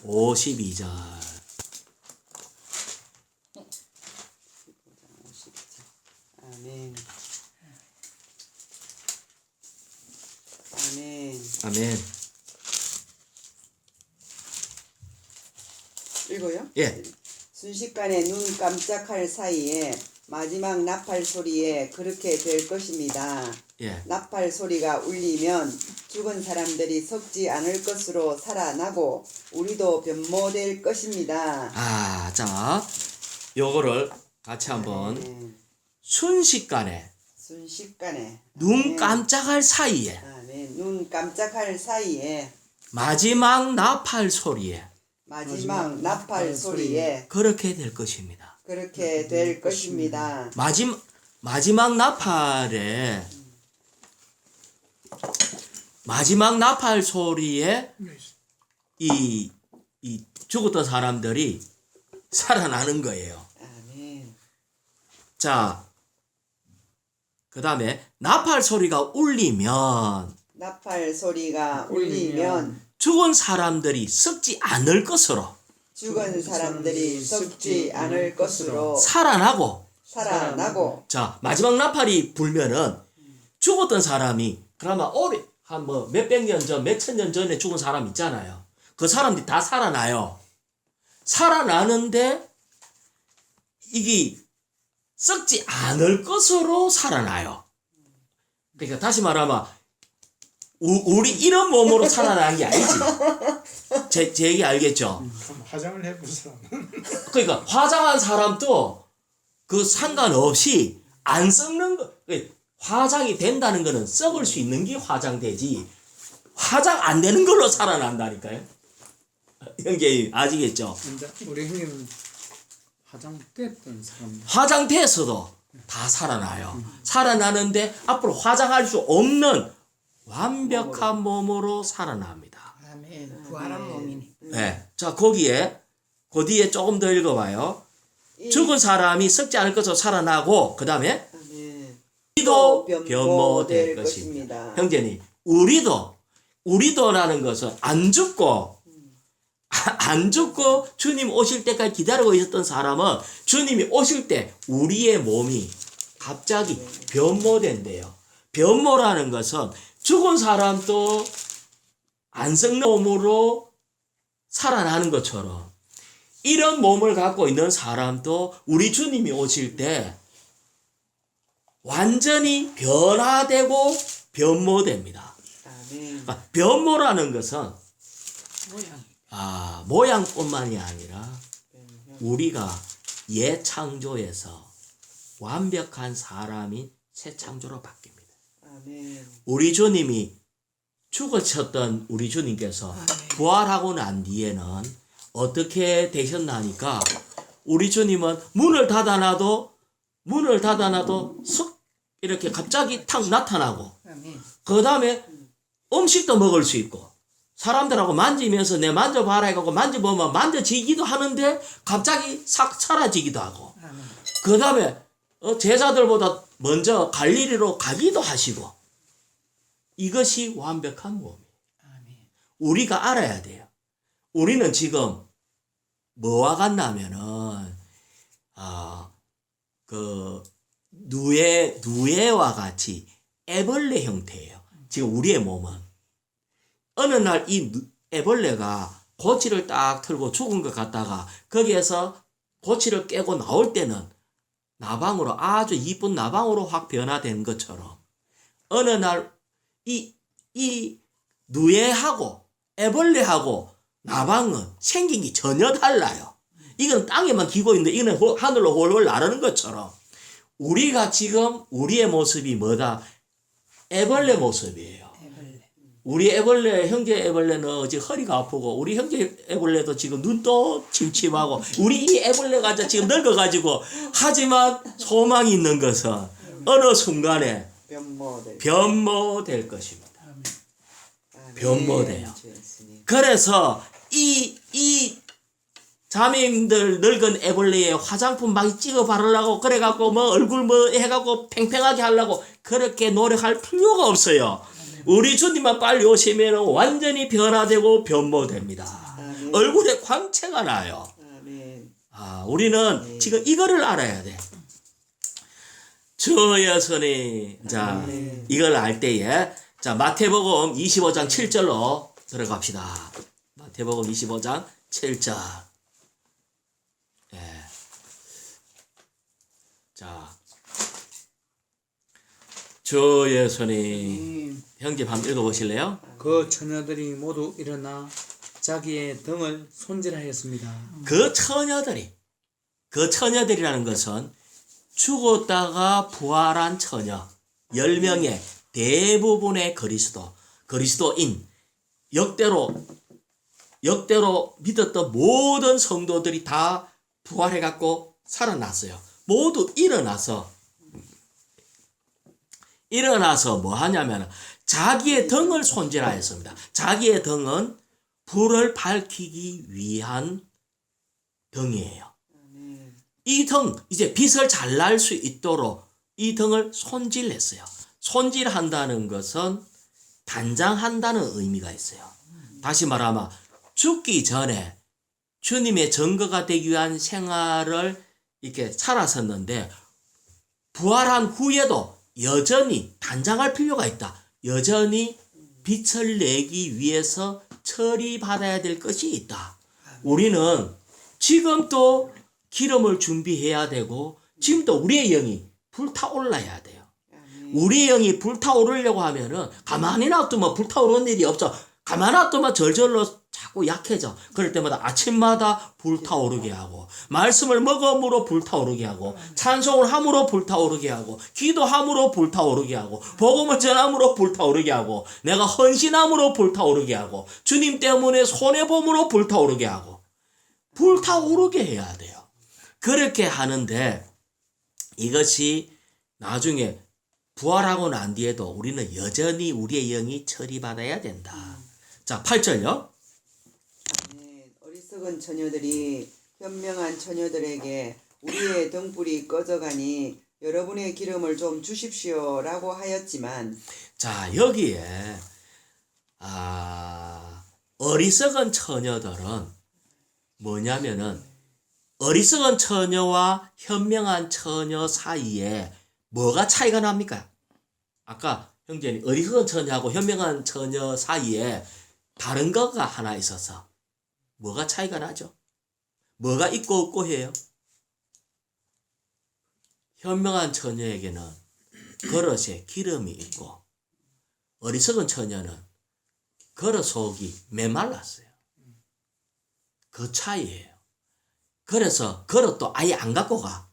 52절.
아멘. 아멘.
아멘.
읽어요?
예.
순식간에 눈 깜짝할 사이에 마지막 나팔 소리에 그렇게 될 것입니다.
예.
나팔 소리가 울리면 죽은 사람들이 썩지 않을 것으로 살아나고 우리도 변모될 것입니다.
자, 요거를 같이 한번
아멘.
순식간에
순식간에
눈 깜짝할 사이에
아멘. 눈 깜짝할 사이에
마지막 나팔 소리에
마지막 나팔 소리에
그렇게 될 것입니다.
그렇게 될 것입니다.
마지막 나팔에 마지막 나팔 소리에 이 죽었던 사람들이 살아나는 거예요.
아멘.
자, 그 다음에 나팔 소리가 울리면
나팔 소리가 울리면
죽은 사람들이 썩지 않을 것으로
죽은 사람들이 썩지 않을 것으로
살아나고,
살아나고
마지막 나팔이 불면은 죽었던 사람이 그나마 오래 한 뭐 몇백 년 전, 몇천 년 전에 죽은 사람 있잖아요. 그 사람들이 다 살아나요. 살아나는데 이게 썩지 않을 것으로 살아나요. 그러니까 다시 말하면 우리 이런 몸으로 살아나는 게 아니지. 제 얘기 알겠죠?
화장을 해본 사람.
그러니까 화장한 사람도 그 상관없이 안 썩는 거. 화장이 된다는 거는 썩을 수 있는 게 화장되지. 화장 안 되는 걸로 살아난다니까요. 형제 아시겠죠?
근데 우리 형님 화장됐던 사람.
화장돼서도 다 살아나요. 살아나는데 앞으로 화장할 수 없는 완벽한 몸으로 살아납니다.
아멘. 부활한 몸이니.
네. 자, 거기에 그 뒤에 조금 더 읽어봐요. 죽은 사람이 썩지 않을 것으로 살아나고 그 다음에 우리도 변모될 것입니다. 형제님, 우리도라는 것은 안 죽고 주님 오실 때까지 기다리고 있었던 사람은 주님이 오실 때 우리의 몸이 갑자기 변모된대요. 변모라는 것은 죽은 사람도 안 썩는 몸으로 살아나는 것처럼 이런 몸을 갖고 있는 사람도 우리 주님이 오실 때 완전히 변화되고 변모됩니다.
아멘.
그러니까 변모라는 것은
모양.
모양뿐만이 아니라 우리가 옛 창조에서 완벽한 사람인 새 창조로 바뀝니다.
아멘.
우리 주님이 죽으셨던 우리 주님께서 부활하고 난 뒤에는 어떻게 되셨나 하니까 우리 주님은 문을 닫아놔도 슥 이렇게 갑자기 탁 나타나고
아멘.
그 다음에 음식도 먹을 수 있고 사람들하고 만지면서 내 만져봐라 해갖고 만져보면 만져지기도 하는데 갑자기 싹 사라지기도 하고
아멘.
그 다음에 제자들보다 먼저 갈릴리로 가기도 하시고 이것이 완벽한 몸이에요.
아멘.
우리가 알아야 돼요. 우리는 지금 뭐와 같냐면은 그 누에와 같이 애벌레 형태예요. 지금 우리의 몸은 어느 날 이 애벌레가 고치를 딱 틀고 죽은 것 같다가 거기에서 고치를 깨고 나올 때는 나방으로 아주 이쁜 나방으로 확 변화된 것처럼 어느 날 이 누에하고 애벌레하고 나방은 생긴 게 전혀 달라요. 이건 땅에만 기고 있는데 이거는 하늘로 훨훨 나르는 것처럼 우리가 지금 우리의 모습이 뭐다? 애벌레 모습이에요.
애벌레.
우리 애벌레, 형제 애벌레는 지금 허리가 아프고 우리 형제 애벌레도 지금 눈도 침침하고 우리 이 애벌레가 지금 늙어가지고 하지만 소망이 있는 것은 어느 순간에 변모될 것입니다.
아멘.
변모돼요.
주 예수님.
그래서 이 자매님들 늙은 애벌레에 화장품 막 찍어 바르려고 그래갖고 뭐 얼굴 뭐 해갖고 팽팽하게 하려고 그렇게 노력할 필요가 없어요. 우리 주님만 빨리 오시면 완전히 변화되고 변모됩니다.
아멘.
얼굴에 광채가 나요.
아멘.
우리는 지금 이거를 알아야 돼. 주 예수님, 자, 이걸 알 때에, 자, 마태복음 25장 7절로 들어갑시다. 마태복음 25장 7절. 예. 자, 주 예수님, 형제 한번 읽어보실래요?
그 처녀들이 모두 일어나 자기의 등을 손질하였습니다.
그 처녀들이라는 것은 죽었다가 부활한 처녀 10명의 대부분의 그리스도인 역대로 믿었던 모든 성도들이 다 부활해갖고 살아났어요. 모두 일어나서 뭐 하냐면 자기의 등을 손질하였습니다. 자기의 등은 불을 밝히기 위한 등이에요. 이 등, 이제 빛을 잘 날 수 있도록 이 등을 손질했어요. 손질한다는 것은 단장한다는 의미가 있어요. 다시 말하면 죽기 전에 주님의 증거가 되기 위한 생활을 이렇게 살았었는데 부활한 후에도 여전히 단장할 필요가 있다. 여전히 빛을 내기 위해서 처리받아야 될 것이 있다. 우리는 지금 또 기름을 준비해야 되고 지금 또 우리의 영이 불타올라야 돼요. 우리의 영이 불타오르려고 하면은 가만히 놔두면 불타오르는 일이 없어. 가만히 놔두면 절절로 자꾸 약해져. 그럴 때마다 아침마다 불타오르게 하고 말씀을 먹음으로 불타오르게 하고 찬송을 함으로 불타오르게 하고 기도함으로 불타오르게 하고 복음을 전함으로 불타오르게 하고 내가 헌신함으로 불타오르게 하고 주님 때문에 손해봄으로 불타오르게 하고 불타오르게 해야 돼요. 그렇게 하는데 이것이 나중에 부활하고 난 뒤에도 우리는 여전히 우리의 영이 처리받아야 된다. 자, 8절요.
네, 어리석은 처녀들이 현명한 처녀들에게 우리의 등불이 꺼져가니 여러분의 기름을 좀 주십시오라고 하였지만
자, 여기에 어리석은 처녀들은 뭐냐면은 어리석은 처녀와 현명한 처녀 사이에 뭐가 차이가 납니까? 아까 형제님 어리석은 처녀하고 현명한 처녀 사이에 다른 거가 하나 있어서 뭐가 차이가 나죠? 뭐가 있고 없고 해요? 현명한 처녀에게는 그릇에 기름이 있고 어리석은 처녀는 그릇 속이 메말랐어요. 그 차이예요. 그래서 그릇도 아예 안 갖고 가.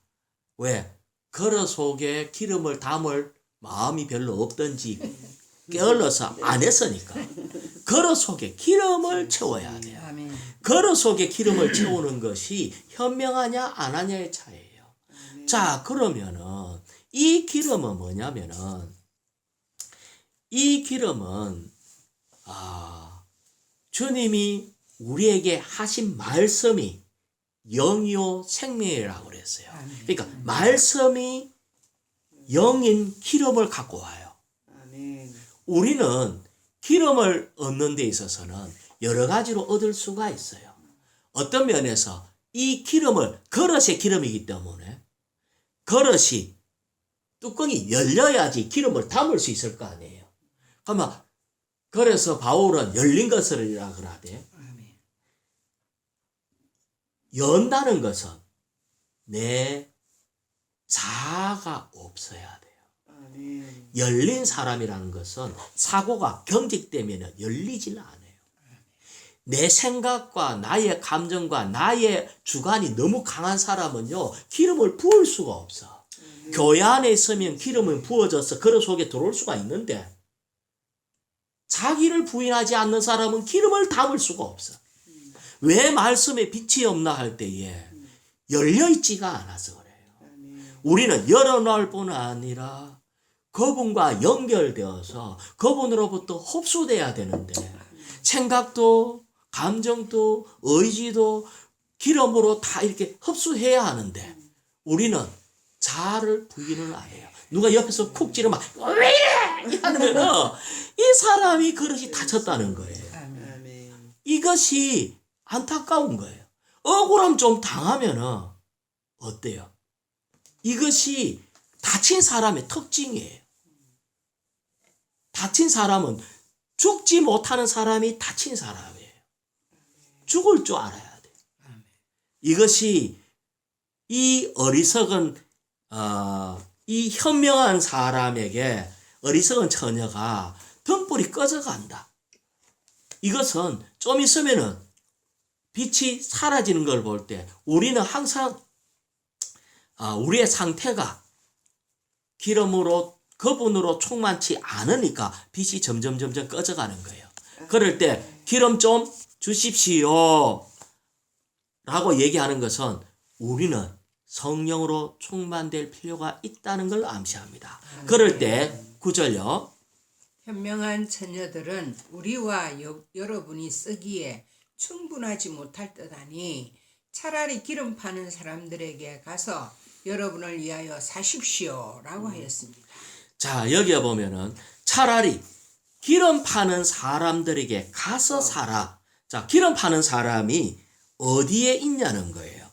왜? 그릇 속에 기름을 담을 마음이 별로 없던지 게을러서 안 했으니까. 그릇 속에 기름을 채워야 돼요.
아멘.
그릇 속에 기름을 채우는 것이 현명하냐 안 하냐의 차이예요. 자, 그러면은 이 기름은 뭐냐면은 이 기름은 주님이 우리에게 하신 말씀이 영이요 생명이라고 그랬어요. 그러니까 말씀이 영인 기름을 갖고 와요.
아멘.
우리는 기름을 얻는 데 있어서는 여러 가지로 얻을 수가 있어요. 어떤 면에서 이 기름을 그릇의 기름이기 때문에 그릇이 뚜껑이 열려야지 기름을 담을 수 있을 거 아니에요. 그러면 그래서 바울은 열린 것을이라 그러대.
아멘.
연다는 것은 내 자아가 없어야 돼요.
아멘.
열린 사람이라는 것은 사고가 경직되면 열리질 않아요. 내 생각과 나의 감정과 나의 주관이 너무 강한 사람은요, 기름을 부을 수가 없어. 교회 안에 있으면 기름은 부어져서 그릇 속에 들어올 수가 있는데, 자기를 부인하지 않는 사람은 기름을 담을 수가 없어. 왜 말씀에 빛이 없나 할 때에 열려있지가 않아서 그래요. 우리는 열어놓을 뿐 아니라 그분과 연결되어서 그분으로부터 흡수돼야 되는데, 생각도 감정도 의지도 기름으로 다 이렇게 흡수해야 하는데 우리는 자아를 부인을 안 해요. 누가 옆에서 쿡 찌르면 왜 이래! 하면은 이 사람이 그릇이 다쳤다는 거예요.
아멘.
이것이 안타까운 거예요. 억울함 좀 당하면은 어때요? 이것이 다친 사람의 특징이에요. 다친 사람은 죽지 못하는 사람이 다친 사람이에요. 죽을 줄 알아야 돼. 이것이 이 어리석은 이 현명한 사람에게 어리석은 처녀가 등불이 꺼져간다. 이것은 좀 있으면은 빛이 사라지는 걸 볼 때 우리는 항상 우리의 상태가 기름으로 그분으로 충만치 않으니까 빛이 점점 꺼져가는 거예요. 그럴 때 기름 좀 주십시오 라고 얘기하는 것은 우리는 성령으로 충만될 필요가 있다는 걸 암시합니다. 그럴 때 9절요.
현명한 처녀들은 우리와 여러분이 쓰기에 충분하지 못할 듯하니 차라리 기름 파는 사람들에게 가서 여러분을 위하여 사십시오 라고 하였습니다.
자, 여기에 보면은 차라리 기름 파는 사람들에게 가서 사라. 자, 기름 파는 사람이 어디에 있냐는 거예요.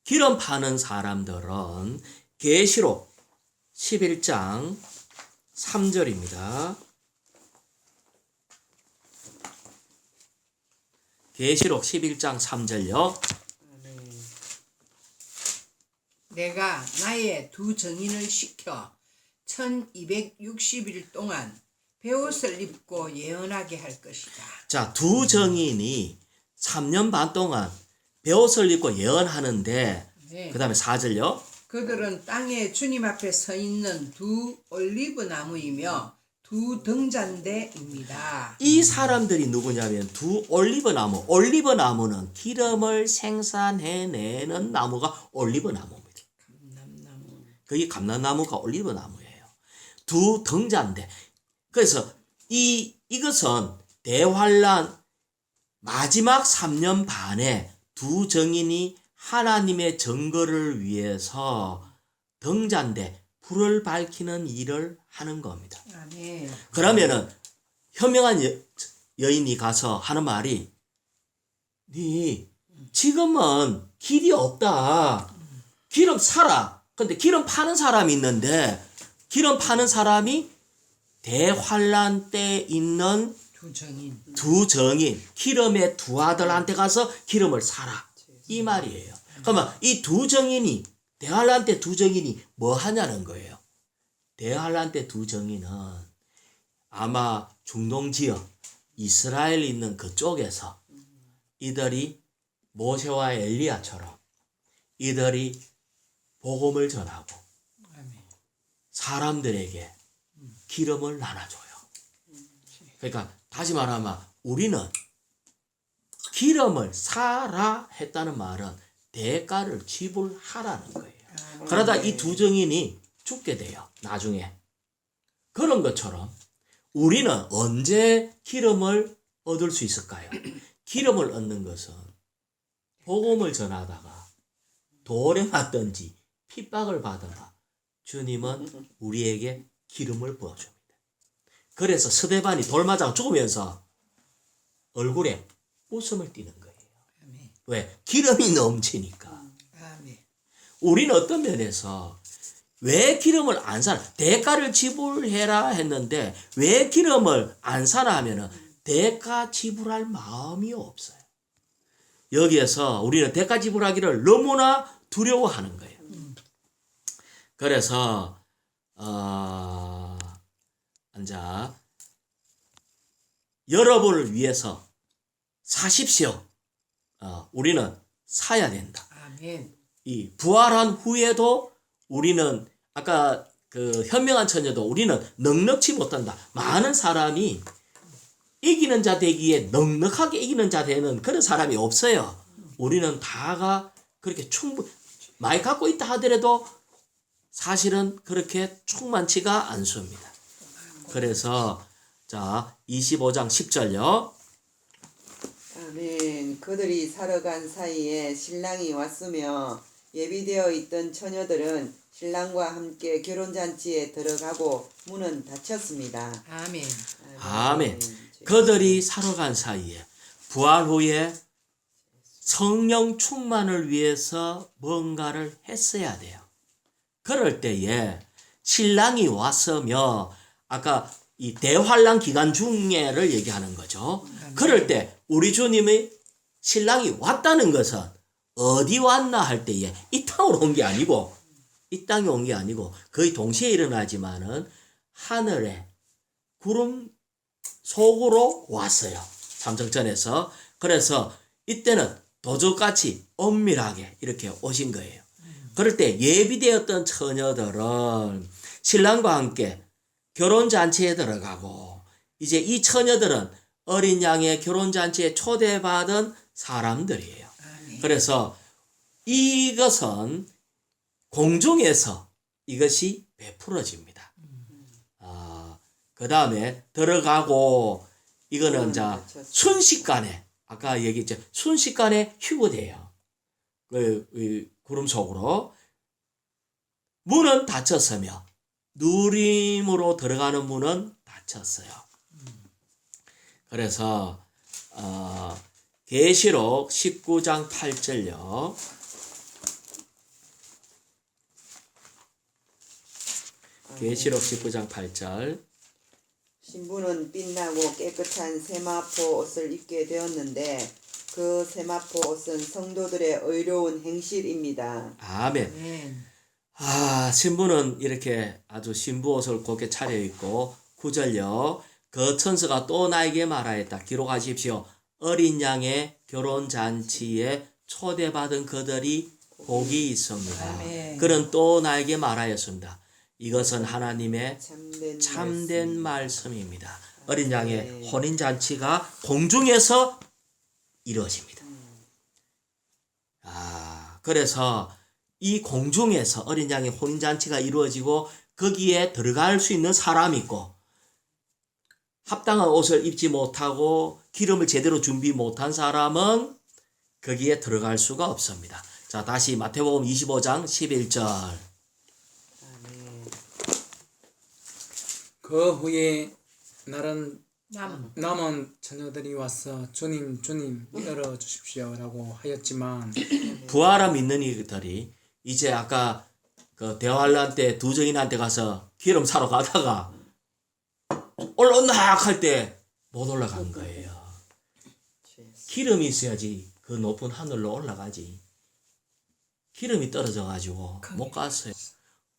기름 파는 사람들은 계시록 11장 3절입니다. 계시록 11장 3절요.
내가 나의 두 증인을 시켜 1260일 동안 베옷을 입고 예언하게 할 것이다.
자, 두 정인이 3년 반 동안 베옷을 입고 예언하는데
네.
그 다음에 4절요.
그들은 땅에 주님 앞에 서 있는 두 올리브 나무이며 두 등잔대입니다.
이 사람들이 누구냐면 두 올리브 나무. 올리브 나무는 기름을 생산해내는 나무가 올리브 나무입니다.
감람나무.
그게 감람나무가 올리브 나무예요. 두 등잔대. 그래서 이것은 대환란 마지막 3년 반에 두 정인이 하나님의 증거를 위해서 등잔대 불을 밝히는 일을 하는 겁니다.
아멘.
그러면은 현명한 여인이 가서 하는 말이 네 지금은 길이 없다. 기름 사라. 근데 기름 파는 사람이 있는데 기름 파는 사람이 대환란 때 있는 두 정인 기름의 두 아들한테 가서 기름을 사라. 이 말이에요. 그러면 이 두 정인이 대환란 때 두 정인이 뭐 하냐는 거예요. 대환란 때 두 정인은 아마 중동 지역 이스라엘 있는 그쪽에서 이들이 모세와 엘리야처럼 이들이 복음을 전하고 사람들에게 기름을 나눠줘요. 그러니까 다시 말하면 우리는 기름을 사라 했다는 말은 대가를 지불하라는 거예요. 그러다 이 두 증인이 죽게 돼요. 나중에. 그런 것처럼 우리는 언제 기름을 얻을 수 있을까요? 기름을 얻는 것은 복음을 전하다가 돌에 맞든지 핍박을 받아가 주님은 우리에게 기름을 부어줍니다. 그래서 스데반이 돌 맞아 죽으면서 얼굴에 웃음을 띠는 거예요. 왜? 기름이 넘치니까. 우리는 어떤 면에서 왜 기름을 안 사나? 대가를 지불해라 했는데 왜 기름을 안 사나 하면은 대가 지불할 마음이 없어요. 여기에서 우리는 대가 지불하기를 너무나 두려워하는 거예요. 그래서 앉아 여러분을 위해서 사십시오. 우리는 사야 된다.
아멘.
이 부활한 후에도 우리는 아까 그 현명한 처녀도 우리는 넉넉지 못한다. 많은 사람이 이기는 자 되기에 넉넉하게 이기는 자 되는 그런 사람이 없어요. 우리는 다가 그렇게 많이 갖고 있다 하더라도 사실은 그렇게 충만치가 않습니다. 그래서 자 25장 10절요.
아멘. 그들이 살아간 사이에 신랑이 왔으며 예비되어 있던 처녀들은 신랑과 함께 결혼잔치에 들어가고 문은 닫혔습니다.
아멘.
아멘. 그들이 살아간 사이에 부활 후에 성령 충만을 위해서 뭔가를 했어야 돼요. 그럴 때에 신랑이 왔으며 아까 이 대환란 기간 중에를 얘기하는 거죠. 그럴 때 우리 주님의 신랑이 왔다는 것은 어디 왔나 할 때에 이 땅으로 온 게 아니고 이 땅에 온 게 아니고 거의 동시에 일어나지만은 하늘에 구름 속으로 왔어요. 삼성전에서. 그래서 이때는 도적같이 엄밀하게 이렇게 오신 거예요. 그럴 때 예비되었던 처녀들은 신랑과 함께 결혼잔치에 들어가고 이제 이 처녀들은 어린 양의 결혼잔치에 초대받은 사람들이에요. 그래서 이것은 공중에서 이것이 베풀어집니다. 그 다음에 들어가고 이거는 자 순식간에 아까 얘기했죠. 순식간에 휴거돼요. 그 구름 속으로 문은 닫혔으며 누림으로 들어가는 문은 닫혔어요. 그래서 계시록 19장 8절요. 계시록 19장 8절.
신부는 빛나고 깨끗한 세마포 옷을 입게 되었는데 그 세마포 옷은 성도들의 의로운 행실입니다.
아멘. 신부는 이렇게 아주 신부 옷을 곱게 차려입고 9절요. 그 천사가 또 나에게 말하였다. 기록하십시오. 어린 양의 결혼잔치에 초대받은 그들이 복이 있습니다.
아멘.
그는 또 나에게 말하였습니다. 이것은 하나님의 참된 말씀입니다. 어린 양의 혼인잔치가 공중에서 이루어집니다. 그래서 이 공중에서 어린 양의 혼인잔치가 이루어지고 거기에 들어갈 수 있는 사람이 있고 합당한 옷을 입지 못하고 기름을 제대로 준비 못한 사람은 거기에 들어갈 수가 없습니다. 자, 다시 마태복음 25장 11절.
그 후에 날은
남.
남은 처녀들이 와서 주님 열어주십시오라고 하였지만
부활한 믿는 이들이 이제 아까 그 대환란 때 두 증인한테 가서 기름 사러 가다가 올라온다 할 때 못 올라간 거예요. 기름이 있어야지 그 높은 하늘로 올라가지. 기름이 떨어져 가지고 못 갔어요.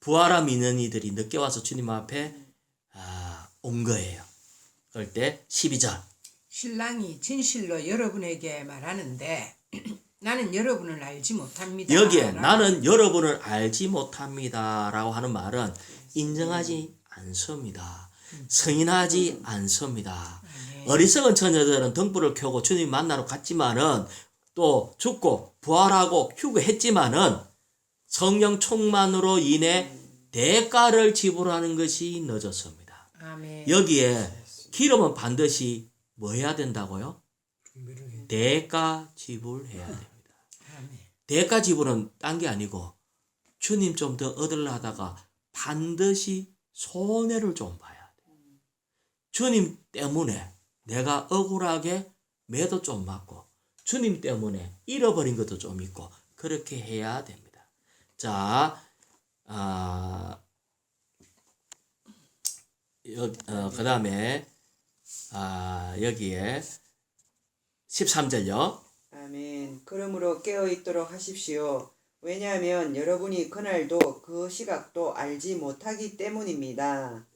부활한 믿는 이들이 늦게 와서 주님 앞에 온 거예요. 그럴 때 12절.
신랑이 진실로 여러분에게 말하는데 나는 여러분을 알지 못합니다.
여기에 나는 여러분을 알지 못합니다라고 하는 말은 인정하지 않습니다. 승인하지 않습니다. 어리석은 처녀들은 등불을 켜고 주님 만나러 갔지만은 또 죽고 부활하고 휴거했지만은 성령 충만으로 인해 대가를 지불하는 것이 늦었습니다.
아멘.
여기에 기름은 반드시 뭐 해야 된다고요?
준비를 해.
대가 지불해야 됩니다.
아멘.
대가 지불은 딴 게 아니고 주님 좀 더 얻으려 하다가 반드시 손해를 좀 봐야 돼. 주님 때문에 내가 억울하게 매도 좀 맞고 주님 때문에 잃어버린 것도 좀 있고 그렇게 해야 됩니다. 자, 그 다음에 여기에 13절요.
아멘. 그러므로 깨어 있도록 하십시오. 왜냐하면 여러분이 그날도 그 시각도 알지 못하기 때문입니다.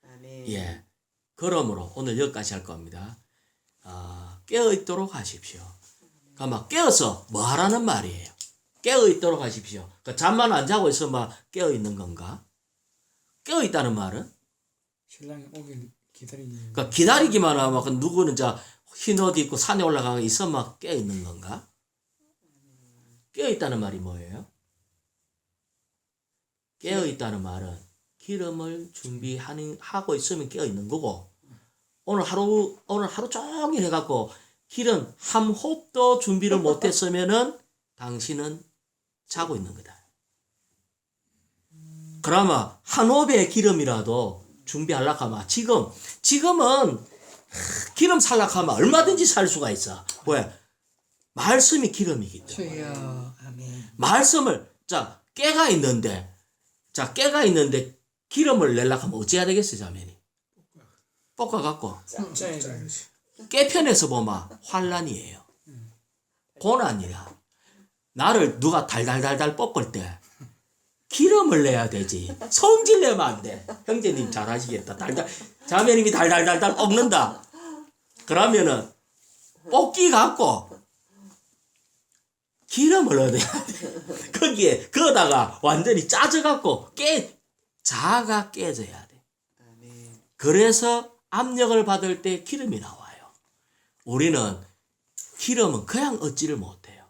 아멘.
예. 그러므로 오늘 여기까지 할 겁니다. 깨어 있도록 하십시오. 그러니까 깨어서 뭐 하라는 말이에요? 깨어 있도록 하십시오. 그러니까 잠만 안 자고 있으면 깨어 있는 건가? 깨어 있다는 말은?
신랑이 오길 기다리는.
그러니까 기다리기만 하면 그 누구는 흰 옷 입고 산에 올라가서 있으면 깨어 있는 건가? 깨어 있다는 말이 뭐예요? 깨어 있다는 말은 기름을 준비하고 있으면 깨어 있는 거고 오늘 하루 종일 해갖고 기름 한 홉도 준비를 못했으면은 당신은 자고 있는 거다. 그러면 한 홉의 기름이라도 준비하려고 하면 지금은 기름 살려고 하면 얼마든지 살 수가 있어. 왜? 말씀이 기름이기 때문에.
주여. 아멘.
말씀을 깨가 있는데 기름을 내려고 하면 어찌해야 되겠어요, 자매니? 볶아갖고
짜야지.
깨편에서 보면 환란이에요. 고난이야. 나를 누가 달달달달 볶을 때 기름을 내야 되지. 성질 내면 안 돼. 형제님 잘 아시겠다. 자매님이 달달달달 볶는다. 그러면은 볶기 갖고 기름을 얻어야 돼. 거기다가 완전히 짜져갖고 자가 깨져야 돼.
아멘.
그래서 압력을 받을 때 기름이 나와요. 우리는 기름은 그냥 얻지를 못해요.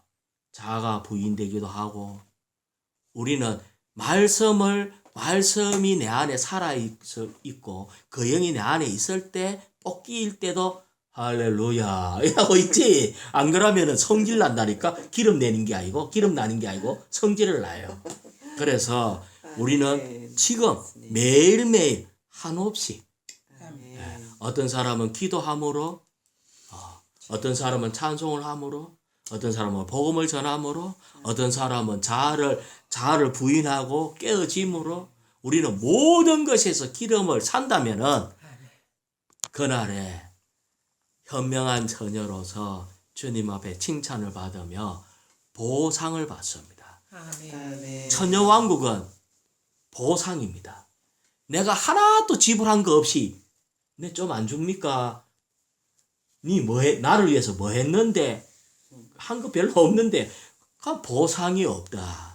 자가 부인되기도 하고 우리는 말씀이 내 안에 살아있고 그 영이 내 안에 있을 때 볶기일 때도 할렐루야 이러고 있지. 안 그러면은 성질 난다니까. 기름 나는 게 아니고 성질을 나요. 그래서 우리는 지금 매일매일 한없이
아멘.
어떤 사람은 기도함으로 어떤 사람은 찬송을 함으로 어떤 사람은 복음을 전함으로 어떤 사람은 자아를 부인하고 깨어짐으로 우리는 모든 것에서 기름을 산다면은 그날에 현명한 처녀로서 주님 앞에 칭찬을 받으며 보상을 받습니다.
아멘.
아멘.
처녀 왕국은 보상입니다. 내가 하나도 지불한 거 없이 내 좀 안 줍니까? 니 나를 위해서 뭐 했는데 한 거 별로 없는데 그 보상이 없다.